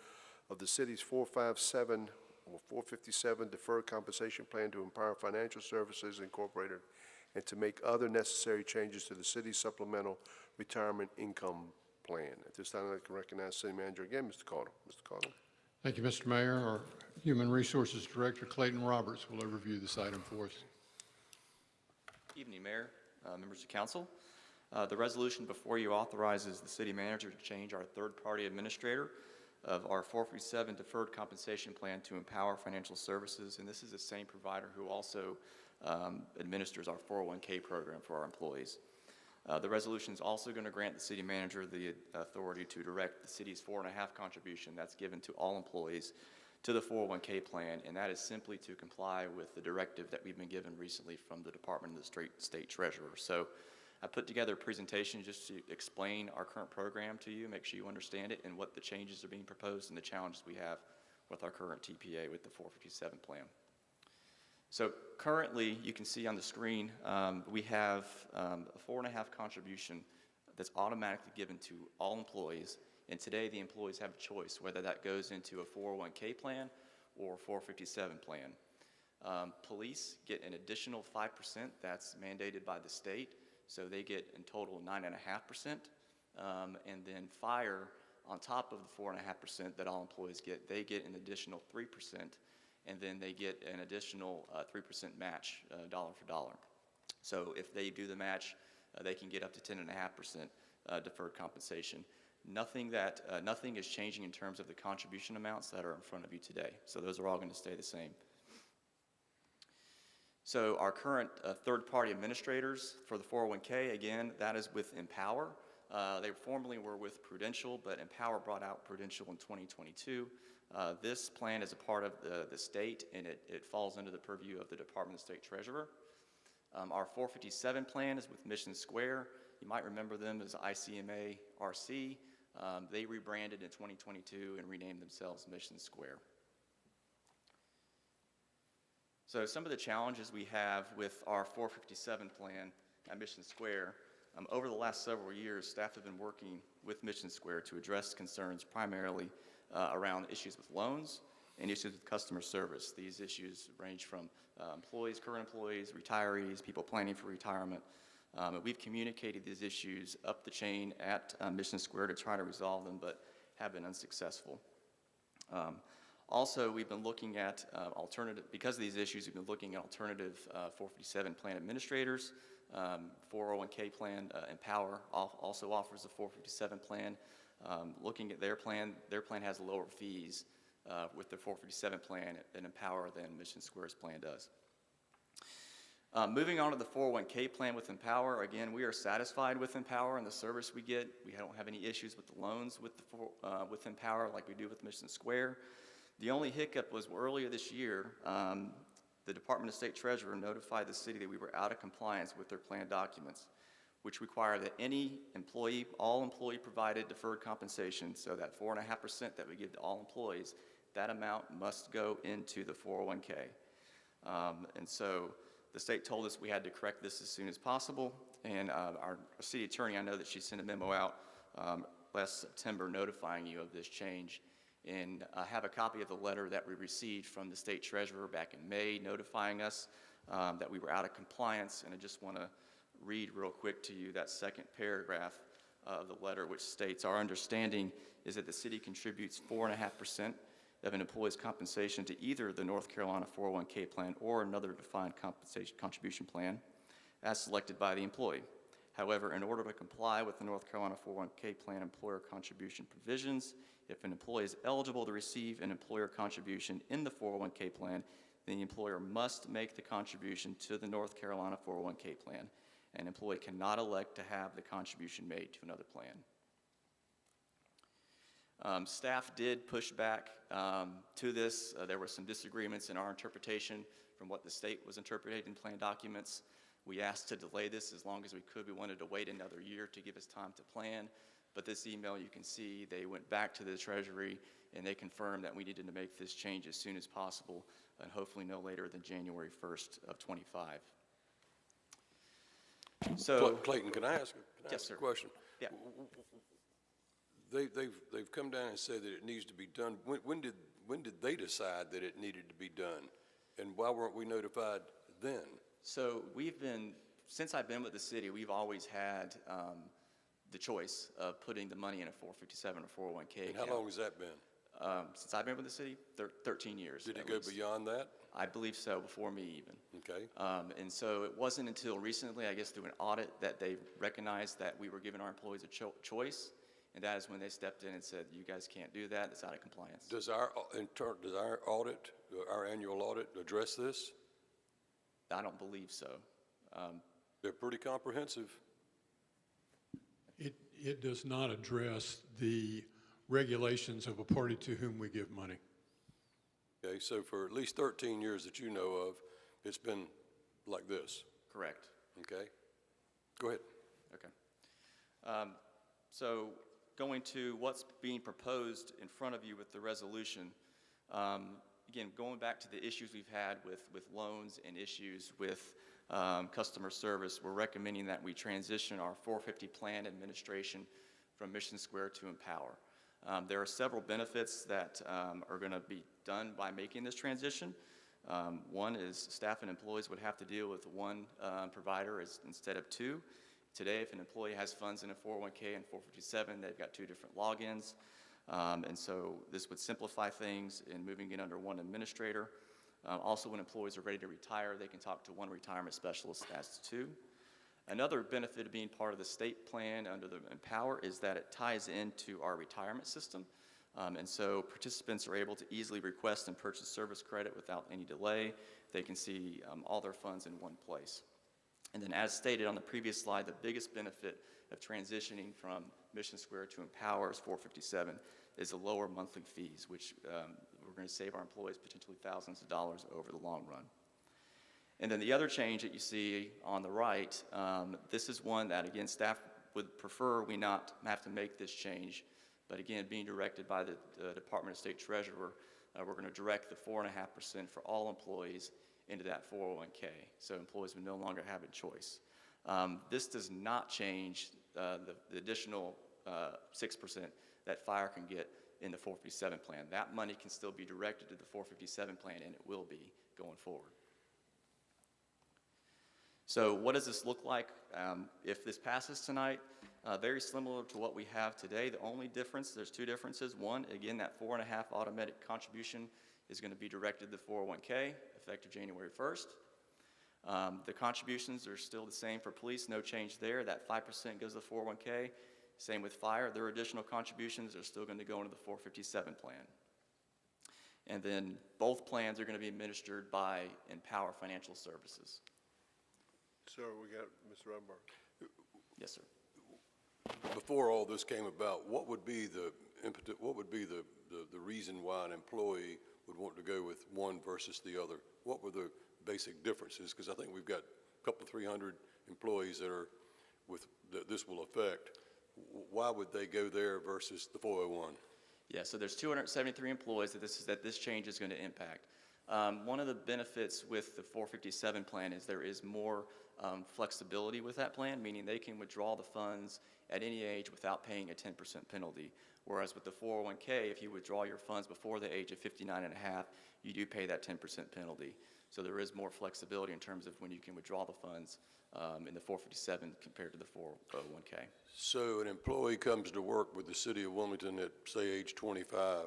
of the city's 457 or 457 deferred compensation plan to Empower Financial Services Incorporated and to make other necessary changes to the city's supplemental retirement income plan. At this time, I'd like to recognize City Manager again, Mr. Connell. Mr. Connell. Thank you, Mr. Mayor. Our Human Resources Director, Clayton Roberts, will overview this item for us. Evening, Mayor, members of council. The resolution before you authorizes the city manager to change our third-party administrator of our 457 deferred compensation plan to Empower Financial Services, and this is the same provider who also administers our 401k program for our employees. The resolution is also going to grant the city manager the authority to direct the city's 4.5% contribution that's given to all employees to the 401k plan, and that is simply to comply with the directive that we've been given recently from the Department of the State Treasurer. So I put together a presentation just to explain our current program to you, make sure you understand it, and what the changes are being proposed and the challenges we have with our current TPA with the 457 plan. So currently, you can see on the screen, we have a 4.5% contribution that's automatically given to all employees. And today, the employees have a choice whether that goes into a 401k plan or a 457 plan. Police get an additional 5% that's mandated by the state, so they get in total 9.5%. And then fire, on top of the 4.5% that all employees get, they get an additional 3%. And then they get an additional 3% match, dollar for dollar. So if they do the match, they can get up to 10.5% deferred compensation. Nothing is changing in terms of the contribution amounts that are in front of you today. So those are all going to stay the same. So our current third-party administrators for the 401k, again, that is with Empower. They formerly were with Prudential, but Empower brought out Prudential in 2022. This plan is a part of the state, and it falls under the purview of the Department of State Treasurer. Our 457 plan is with Mission Square. You might remember them as ICMA RC. They rebranded in 2022 and renamed themselves Mission Square. So some of the challenges we have with our 457 plan at Mission Square, over the last several years, staff have been working with Mission Square to address concerns primarily around issues with loans and issues with customer service. These issues range from employees, current employees, retirees, people planning for retirement. We've communicated these issues up the chain at Mission Square to try to resolve them, but have been unsuccessful. Also, we've been looking at because of these issues, we've been looking at alternative 457 plan administrators. 401k plan, Empower also offers a 457 plan. Looking at their plan has lower fees with their 457 plan than Empower than Mission Square's plan does. Moving on to the 401k plan with Empower, again, we are satisfied with Empower and the service we get. We don't have any issues with the loans with Empower like we do with Mission Square. The only hiccup was earlier this year, the Department of State Treasurer notified the city that we were out of compliance with their plan documents, which require that all employee provided deferred compensation, so that 4.5% that we give to all employees, that amount must go into the 401k. And so the state told us we had to correct this as soon as possible, and our city attorney, I know that she sent a memo out last September notifying you of this change. And I have a copy of the letter that we received from the state treasurer back in May notifying us that we were out of compliance. And I just want to read real quick to you that second paragraph of the letter, which states, "Our understanding is that the city contributes 4.5% of an employee's compensation to either the North Carolina 401k plan or another defined contribution plan as selected by the employee. However, in order to comply with the North Carolina 401k plan employer contribution provisions, if an employee is eligible to receive an employer contribution in the 401k plan, then the employer must make the contribution to the North Carolina 401k plan. An employee cannot elect to have the contribution made to another plan." Staff did push back to this. There were some disagreements in our interpretation from what the state was interpreting in plan documents. We asked to delay this as long as we could. We wanted to wait another year to give us time to plan. But this email, you can see, they went back to the Treasury and they confirmed that we needed to make this change as soon as possible and hopefully no later than January 1st of 25. So, Clayton, can I ask a question? Yeah. They've come down and said that it needs to be done. When did they decide that it needed to be done? And why weren't we notified then? So since I've been with the city, we've always had the choice of putting the money in a 457 or 401k And how long has that been? Since I've been with the city, 13 years. Did it go beyond that? I believe so, before me even. Okay. And so it wasn't until recently, I guess through an audit, that they recognized that we were giving our employees a choice, and that is when they stepped in and said, "You guys can't do that, it's out of compliance." Does our audit, our annual audit, address this? I don't believe so. They're pretty comprehensive. It does not address the regulations of a party to whom we give money. Okay, so for at least 13 years that you know of, it's been like this. Correct. Okay. Go ahead. Okay. So going to what's being proposed in front of you with the resolution, again, going back to the issues we've had with loans and issues with customer service, we're recommending that we transition our 450 plan administration from Mission Square to Empower. There are several benefits that are going to be done by making this transition. One is staff and employees would have to deal with one provider instead of two. Today, if an employee has funds in a 401k and 457, they've got two different logins. And so this would simplify things in moving it under one administrator. Also, when employees are ready to retire, they can talk to one retirement specialist as two. Another benefit of being part of the state plan under the Empower is that it ties into our retirement system. And so participants are able to easily request and purchase service credit without any delay. They can see all their funds in one place. And then as stated on the previous slide, the biggest benefit of transitioning from Mission Square to Empower as 457 is the lower monthly fees, which we're going to save our employees potentially thousands of dollars over the long run. And then the other change that you see on the right, this is one that, again, staff would prefer we not have to make this change. But again, being directed by the Department of State Treasurer, we're going to direct the 4.5% for all employees into that 401k. So employees would no longer have a choice. This does not change the additional 6% that fire can get in the 457 plan. That money can still be directed to the 457 plan, and it will be going forward. So what does this look like if this passes tonight? very similar to what we have today. The only difference, there's two differences. One, again, that 4.5 automatic contribution is going to be directed to 401K effective January 1st. The contributions are still the same for police, no change there. That 5% goes to the 401K. Same with fire. Their additional contributions are still going to go into the 457 plan. And then both plans are going to be administered by Empower Financial Services. Sir, we got Mr. Rodenbach. Yes, sir. Before all this came about, what would be the impetus, what would be the reason why an employee would want to go with one versus the other? What were the basic differences? Because I think we've got a couple, 300 employees that are that this will affect. Why would they go there versus the 401? Yeah, so there's 273 employees that this change is going to impact. One of the benefits with the 457 plan is there is more flexibility with that plan, meaning they can withdraw the funds at any age without paying a 10% penalty. Whereas with the 401K, if you withdraw your funds before the age of 59 and a half, you do pay that 10% penalty. So there is more flexibility in terms of when you can withdraw the funds in the 457 compared to the 401K. So an employee comes to work with the city of Wilmington at, say, age 25.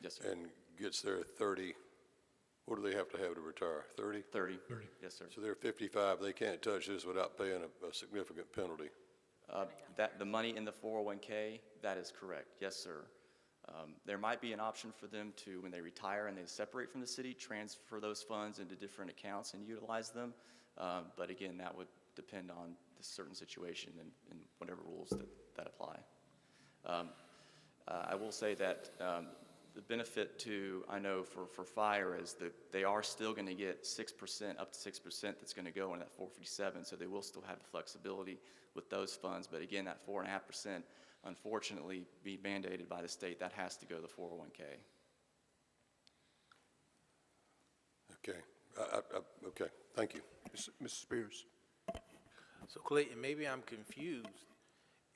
Yes, sir. And gets there at 30. What do they have to retire? 30? 30. Yes, sir. So they're 55. They can't touch this without paying a significant penalty. The money in the 401K, that is correct. Yes, sir. There might be an option for them to, when they retire and they separate from the city, transfer those funds into different accounts and utilize them. But again, that would depend on the certain situation and whatever rules that apply. I will say that the benefit to, I know for fire is that they are still going to get 6%, up to 6% that's going to go in that 457, so they will still have the flexibility with those funds. But again, that 4.5%, unfortunately, be mandated by the state, that has to go to the 401K. Okay. Okay. Thank you. Mr. Spears. So Clayton, maybe I'm confused.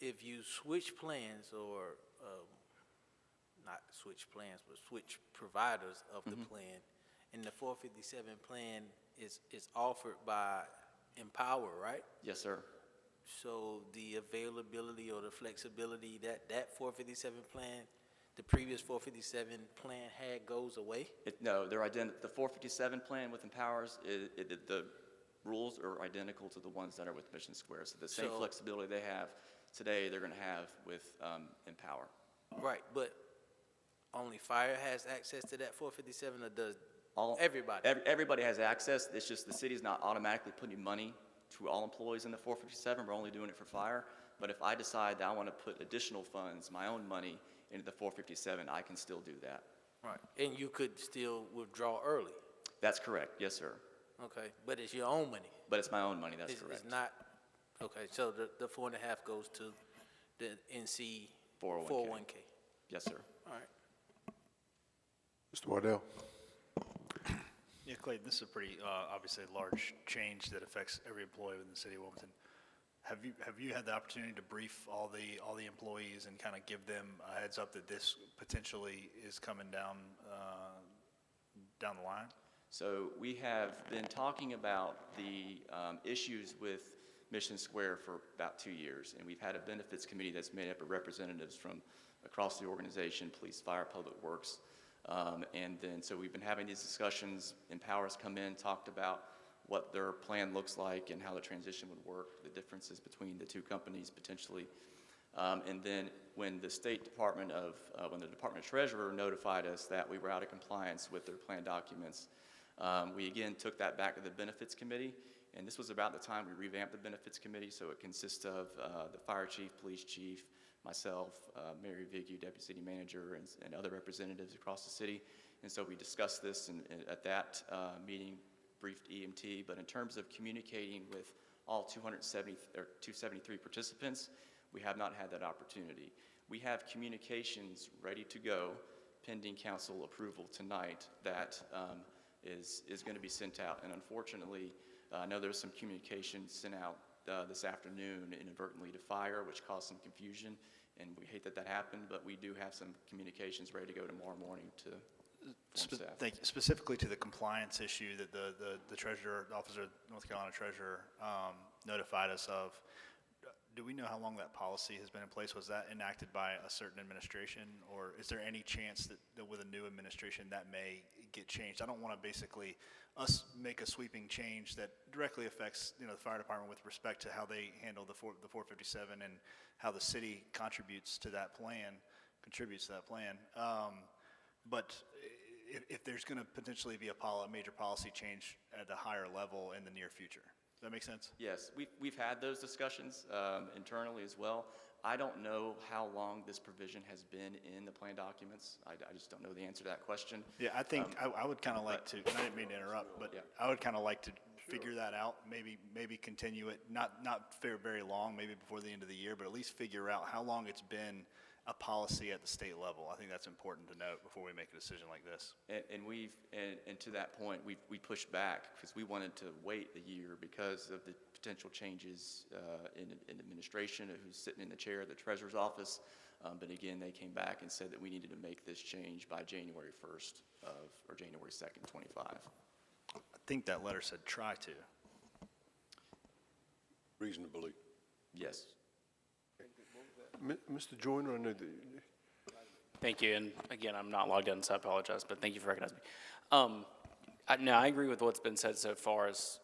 If you switch plans or, not switch plans, but switch providers of the plan, and the 457 plan is offered by Empower, right? Yes, sir. So the availability or the flexibility that 457 plan, the previous 457 plan had goes away? No, they're the 457 plan with Empowers, the rules are identical to the ones that are with Mission Square. So the same flexibility they have today, they're going to have with Empower. Right, but only fire has access to that 457, or does everybody? Everybody has access. It's just the city's not automatically putting money to all employees in the 457. We're only doing it for fire. But if I decide that I want to put additional funds, my own money, into the 457, I can still do that. Right, and you could still withdraw early? That's correct, yes, sir. Okay, but it's your own money? But it's my own money, that's correct. It's not, okay, so the 4.5 goes to the NC 401K? Yes, sir. All right. Mr. Waddell. Yeah, Clayton, this is a pretty, obviously large change that affects every employee within the city of Wilmington. Have you had the opportunity to brief all the employees and kind of give them a heads up that this potentially is coming down the line? So we have been talking about the issues with Mission Square for about 2 years, and we've had a benefits committee that's made up of representatives from across the organization, police, fire, public works. And then, so we've been having these discussions. Empower's come in, talked about what their plan looks like and how the transition would work, the differences between the two companies potentially. And then when the State Department when the Department of Treasurer notified us that we were out of compliance with their plan documents, we again took that back to the Benefits Committee. And this was about the time we revamped the Benefits Committee, so it consists of the fire chief, police chief, myself, Mary Vigue, deputy city manager, and other representatives across the city. And so we discussed this and at that meeting, briefed EMT. But in terms of communicating with all 273 participants, we have not had that opportunity. We have communications ready to go, pending council approval tonight, that is going to be sent out. And unfortunately, I know there's some communication sent out this afternoon inadvertently to fire, which caused some confusion, and we hate that that happened, but we do have some communications ready to go tomorrow morning to staff. Thank you. Specifically to the compliance issue that the Treasurer, the Office of North Carolina Treasurer notified us of, do we know how long that policy has been in place? Was that enacted by a certain administration? Or is there any chance that with a new administration that may get changed? I don't want to basically us make a sweeping change that directly affects, the fire department with respect to how they handle the 457 and how the city contributes to that plan. But if there's going to potentially be a major policy change at a higher level in the near future. Does that make sense? Yes, we've had those discussions internally as well. I don't know how long this provision has been in the plan documents. I just don't know the answer to that question. Yeah, I think I would kind of like to, and I didn't mean to interrupt, but I would kind of like to figure that out, maybe continue it, not very long, maybe before the end of the year, but at least figure out how long it's been a policy at the state level. I think that's important to note before we make a decision like this. And to that point, we pushed back because we wanted to wait a year because of the potential changes in administration, who's sitting in the chair of the treasurer's office. But again, they came back and said that we needed to make this change by January 1st or January 2nd, 25. I think that letter said try to. Reasonably. Yes. Mr. Joyner, I know that. Thank you, and again, I'm not logged in, so I apologize, but thank you for recognizing me. No, I agree with what's been said so far as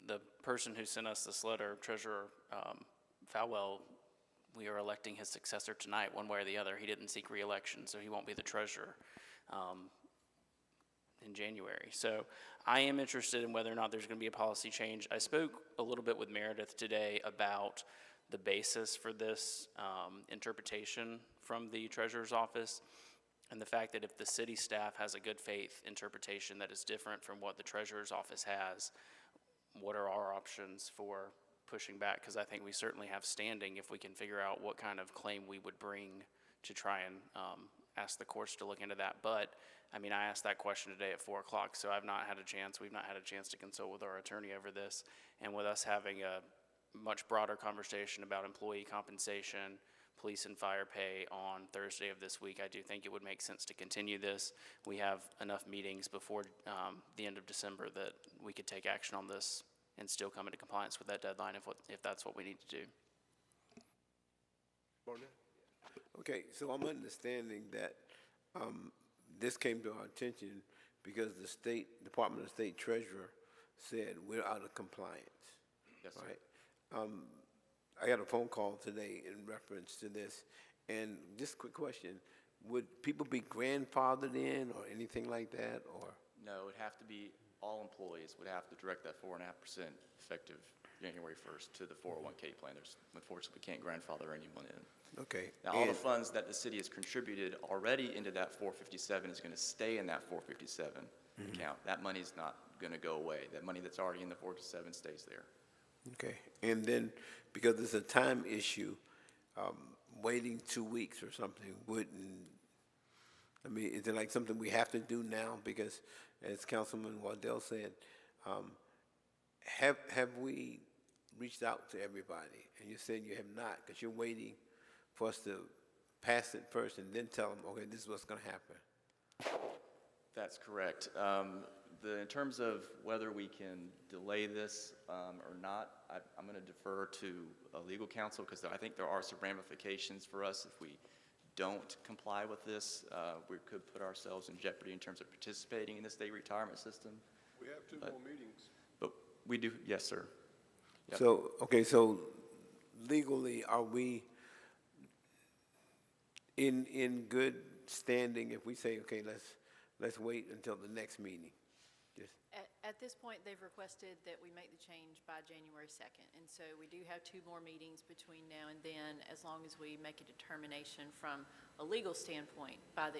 the person who sent us this letter, Treasurer Falwell, we are electing his successor tonight, one way or the other. He didn't seek re-election, so he won't be the treasurer in January. So I am interested in whether or not there's going to be a policy change. I spoke a little bit with Meredith today about the basis for this interpretation from the treasurer's office, and the fact that if the city staff has a good faith interpretation that is different from what the treasurer's office has, what are our options for pushing back? Because I think we certainly have standing if we can figure out what kind of claim we would bring to try and ask the courts to look into that. But I mean, I asked that question today at 4 o'clock, so we've not had a chance to consult with our attorney over this. And with us having a much broader conversation about employee compensation, police and fire pay on Thursday of this week, I do think it would make sense to continue this. We have enough meetings before the end of December that we could take action on this and still come into compliance with that deadline if that's what we need to do. Okay, so I'm understanding that this came to our attention because the Department of State Treasurer said we're out of compliance. Yes, sir. Right? I got a phone call today in reference to this, and just a quick question, would people be grandfathered in or anything like that, or? No, it would have to be all employees would have to direct that 4.5% effective January 1st to the 401k plan. Unfortunately, we can't grandfather anyone in. Okay. Now, all the funds that the city has contributed already into that 457 is going to stay in that 457 account. That money's not going to go away. That money that's already in the 457 stays there. Okay, and then, because it's a time issue, waiting 2 weeks or something wouldn't, I mean, is it like something we have to do now? Because, as Councilman Waddell said, have we reached out to everybody? And you said you have not, because you're waiting for us to pass it first and then tell them, okay, this is what's going to happen. That's correct. In terms of whether we can delay this or not, I'm going to defer to legal counsel because I think there are some ramifications for us if we don't comply with this. We could put ourselves in jeopardy in terms of participating in the state retirement system. We have two more meetings. But we do, yes, sir. Yep. So, okay, so legally, are we in good standing if we say, okay, let's wait until the next meeting? At this point, they've requested that we make the change by January 2nd, and so we do have 2 more meetings between now and then, as long as we make a determination from a legal standpoint by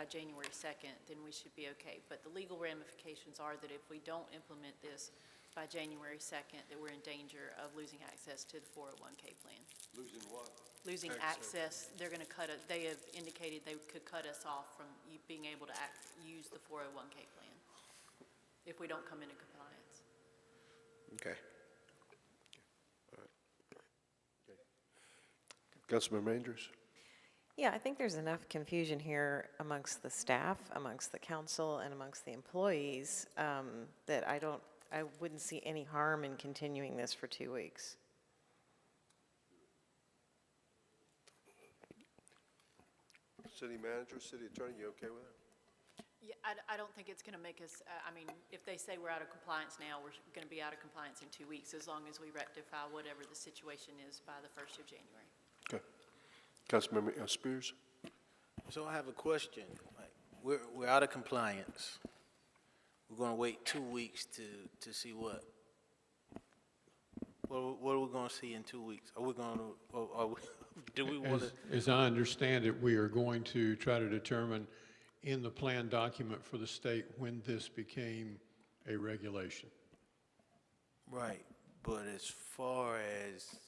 January 2nd, then we should be okay. But the legal ramifications are that if we don't implement this by January 2nd, that we're in danger of losing access to the 401k plan. Losing what? Losing access. They're going to cut it. They have indicated they could cut us off from being able to use the 401k plan if we don't come into compliance. Okay. Councilman Rangers? Yeah, I think there's enough confusion here amongst the staff, amongst the council, and amongst the employees that I wouldn't see any harm in continuing this for 2 weeks. City manager, city attorney, you okay with that? Yeah, I don't think it's going to make us, I mean, if they say we're out of compliance now, we're going to be out of compliance in 2 weeks, as long as we rectify whatever the situation is by the 1st of January. Okay. Councilmember Spears? So I have a question. Like, we're out of compliance. We're gonna wait 2 weeks to see what? What are we gonna see in 2 weeks? Are we gonna, do we wanna? As I understand it, we are going to try to determine in the plan document for the state when this became a regulation. Right, but as far as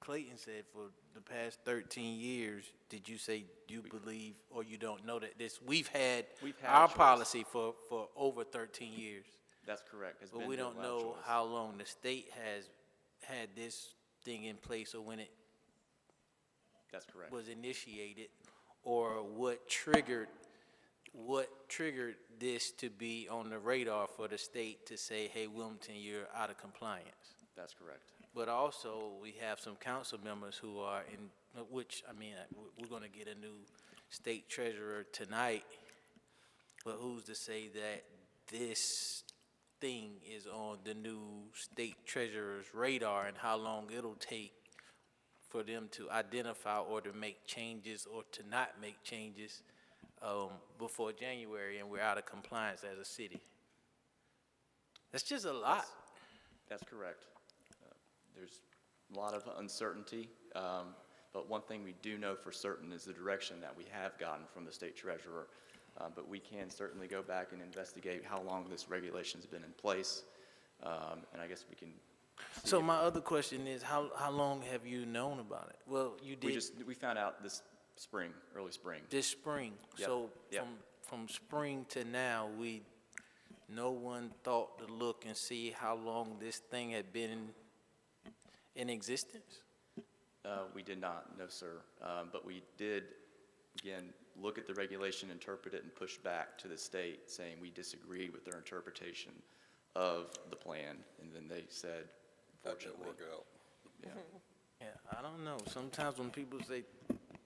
Clayton said, for the past 13 years, did you say you believe or you don't know that this, we've had our policy for over 13 years? That's correct. It's But been we the don't allowed know choice. how long the state has had this thing in place or when it That's correct. was initiated, or what triggered this to be on the radar for the state to say, hey, Wilmington, you're out of compliance? That's correct. But also, we have some council members who are in, which, I mean, we're gonna get a new state treasurer tonight, but who's to say that this thing is on the new state treasurer's radar and how long it'll take for them to identify or to make changes or to not make changes before January, and we're out of compliance as a city? That's just a lot. That's correct. There's a lot of uncertainty, but one thing we do know for certain is the direction that we have gotten from the state treasurer. But we can certainly go back and investigate how long this regulation's been in place, and I guess we can. So my other question is, how long have you known about it? Well, you did. We found out this spring, early spring. This spring. Yep. So Yep. from spring to now, no one thought to look and see how long this thing had been in existence? We did not, no, sir. But we did, again, look at the regulation, interpret it, and push back to the state saying we disagreed with their interpretation of the plan. And then they said, That didn't work out. yeah. Yeah, I don't know. Sometimes when people say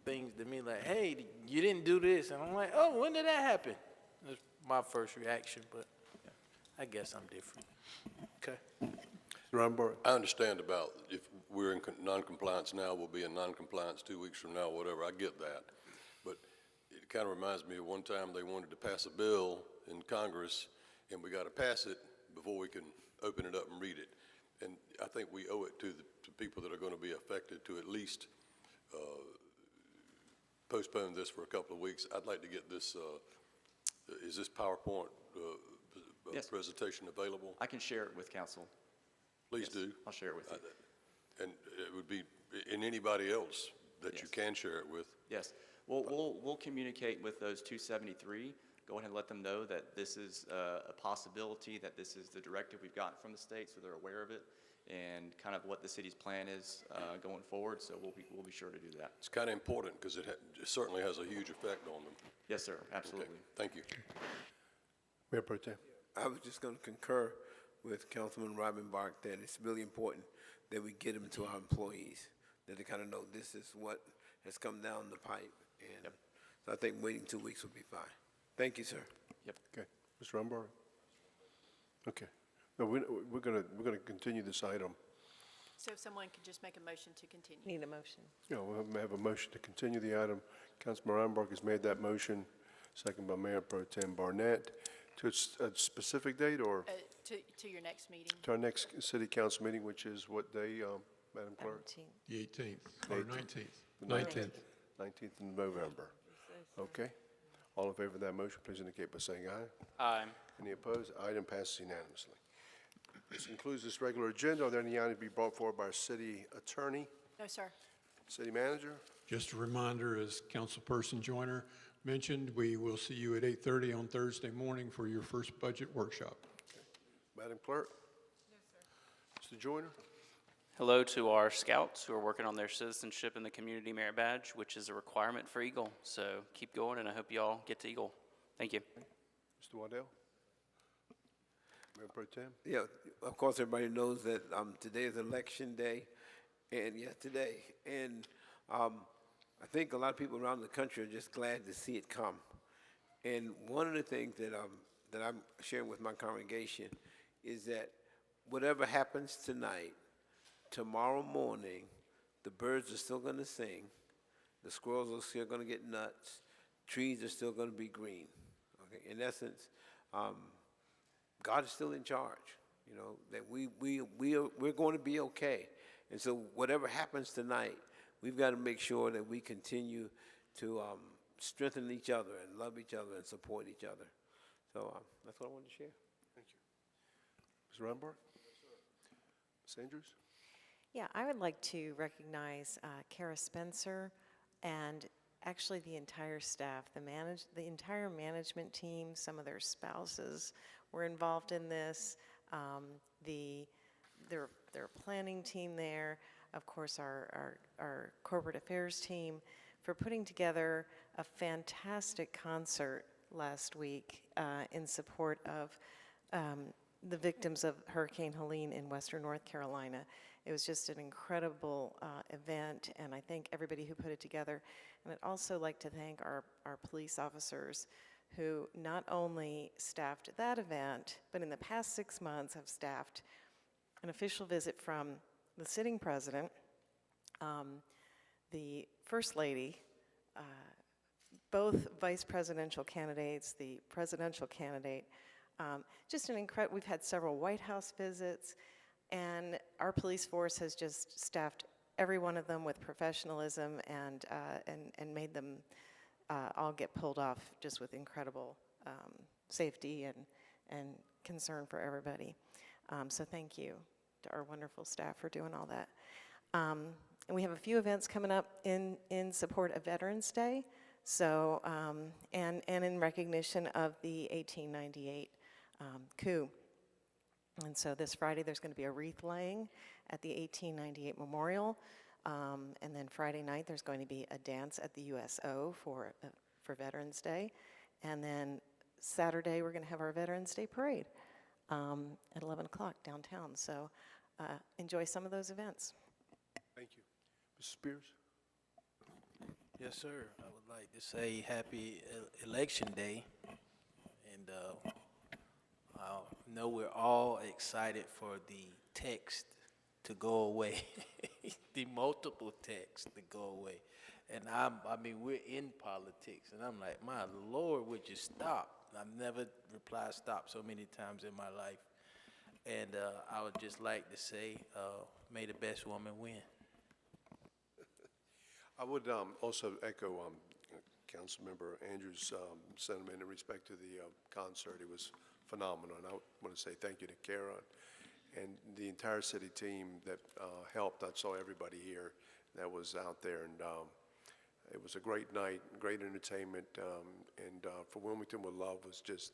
things to me like, hey, you didn't do this, and I'm like, oh, when did that happen? That's my first reaction, but I guess I'm different. Okay. Ron Barr? I understand about if we're in non-compliance now, we'll be in non-compliance 2 weeks from now, whatever. I get that. But it kind of reminds me of one time they wanted to pass a bill in Congress, and we got to pass it before we can open it up and read it. And I think we owe it to people that are going to be affected to at least postpone this for a couple of weeks. I'd like to get this, is this PowerPoint Yes. presentation available? I can share it with council. Please Yes, do. I'll share it with you. And it would be, and anybody else that you can share it with. Yes. We'll communicate with those 273. Go ahead and let them know that this is a possibility, that this is the directive we've gotten from the state, so they're aware of it, and kind of what the city's plan is going forward. So we'll be sure to do that. It's kind of important because it certainly has a huge effect on them. Yes, sir. Absolutely. Okay. Thank you. Mayor Pro Tem? I was just going to concur with Councilman Robin Bark that it's really important that we get them to our employees, that they kind of know this is what has come down the pipe. And so I think waiting 2 weeks will be fine. Thank you, sir. Yep. Okay. Mr. Ron Barr? Okay. No, we're gonna continue this item. So if someone could just make a motion to continue. Need a motion. Yeah, we'll have a motion to continue the item. Councilman Reinbark has made that motion, second by Mayor Pro Tem Barnett. To a specific date or To your next meeting. to our next city council meeting, which is what day, Madam Clerk? 17th. The 18th, or 19th. The 19th. 19th of November. Okay. All in favor of that motion, please indicate by saying aye. Aye. Any opposed? Item passes unanimously. This concludes this regular agenda. Are there any items to be brought forward by our city attorney, No, sir. city manager? Just a reminder, as Councilperson Joyner mentioned, we will see you at 8:30 on Thursday morning for your first budget workshop. Madam Clerk? No, sir. Mr. Joyner? Hello to our scouts who are working on their citizenship in the community merit badge, which is a requirement for Eagle. So keep going, and I hope you all get to Eagle. Thank you. Mr. Waddell? Mayor Pro Tem? Yeah, of course, everybody knows that today is election day, and today. And I think a lot of people around the country are just glad to see it come. And one of the things that I'm sharing with my congregation is that whatever happens tonight, tomorrow morning, the birds are still going to sing, the squirrels are still going to get nuts, trees are still going to be green. Okay? In essence, God is still in charge. You know that we're going to be okay. And so whatever happens tonight, we've got to make sure that we continue to strengthen each other and love each other and support each other. So that's what I wanted to share. Thank you. Ms. Runbar? Ms. Andrews? Yeah, I would like to recognize Kara Spencer and actually the entire staff, the entire management team, some of their spouses were involved in this, their planning team there, of course our corporate affairs team, for putting together a fantastic concert last week in support of the victims of Hurricane Helene in Western North Carolina. It was just an incredible event, and I thank everybody who put it together. And I'd also like to thank our police officers who not only staffed that event, but in the past 6 months have staffed an official visit from the sitting president, the First Lady, both vice presidential candidates, the presidential candidate, just an incredible, we've had several White House visits, and our police force has just staffed every one of them with professionalism and made them all get pulled off just with incredible safety and concern for everybody. So thank you to our wonderful staff for doing all that. And we have a few events coming up in support of Veterans Day, so and in recognition of the 1898 coup. And so this Friday there's going to be a wreath laying at the 1898 Memorial, and then Friday night there's going to be a dance at the USO for Veterans Day, and then Saturday we're going to have our Veterans Day parade at 11 o'clock downtown. So enjoy some of those events. Thank you. Mr. Spears? Yes, sir. I would like to say happy Election Day. And I know we're all excited for the text to go away, the multiple texts to go away. And I mean, we're in politics, and I'm like, my Lord, would you stop? I've never replied stop so many times in my life. And I would just like to say, may the best woman win. I would also echo Councilmember Andrews' sentiment in respect to the concert. It was phenomenal, and I want to say thank you to Kara and the entire city team that helped. I saw everybody here that was out there, and it was a great night, great entertainment, and for Wilmington with Love was just,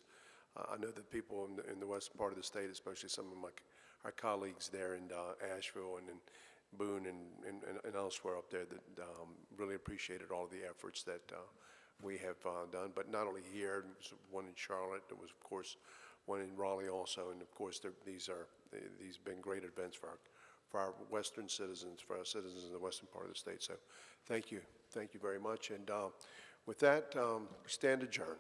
I know that people in the western part of the state, especially some of our colleagues there in Asheville and in Boone and elsewhere up there, that really appreciated all the efforts that we have done. But not only here, there was one in Charlotte, there was of course one in Raleigh also, and of course these been great events for our western citizens, for our citizens in the western part of the state. So thank you very much. And with that, we stand adjourned.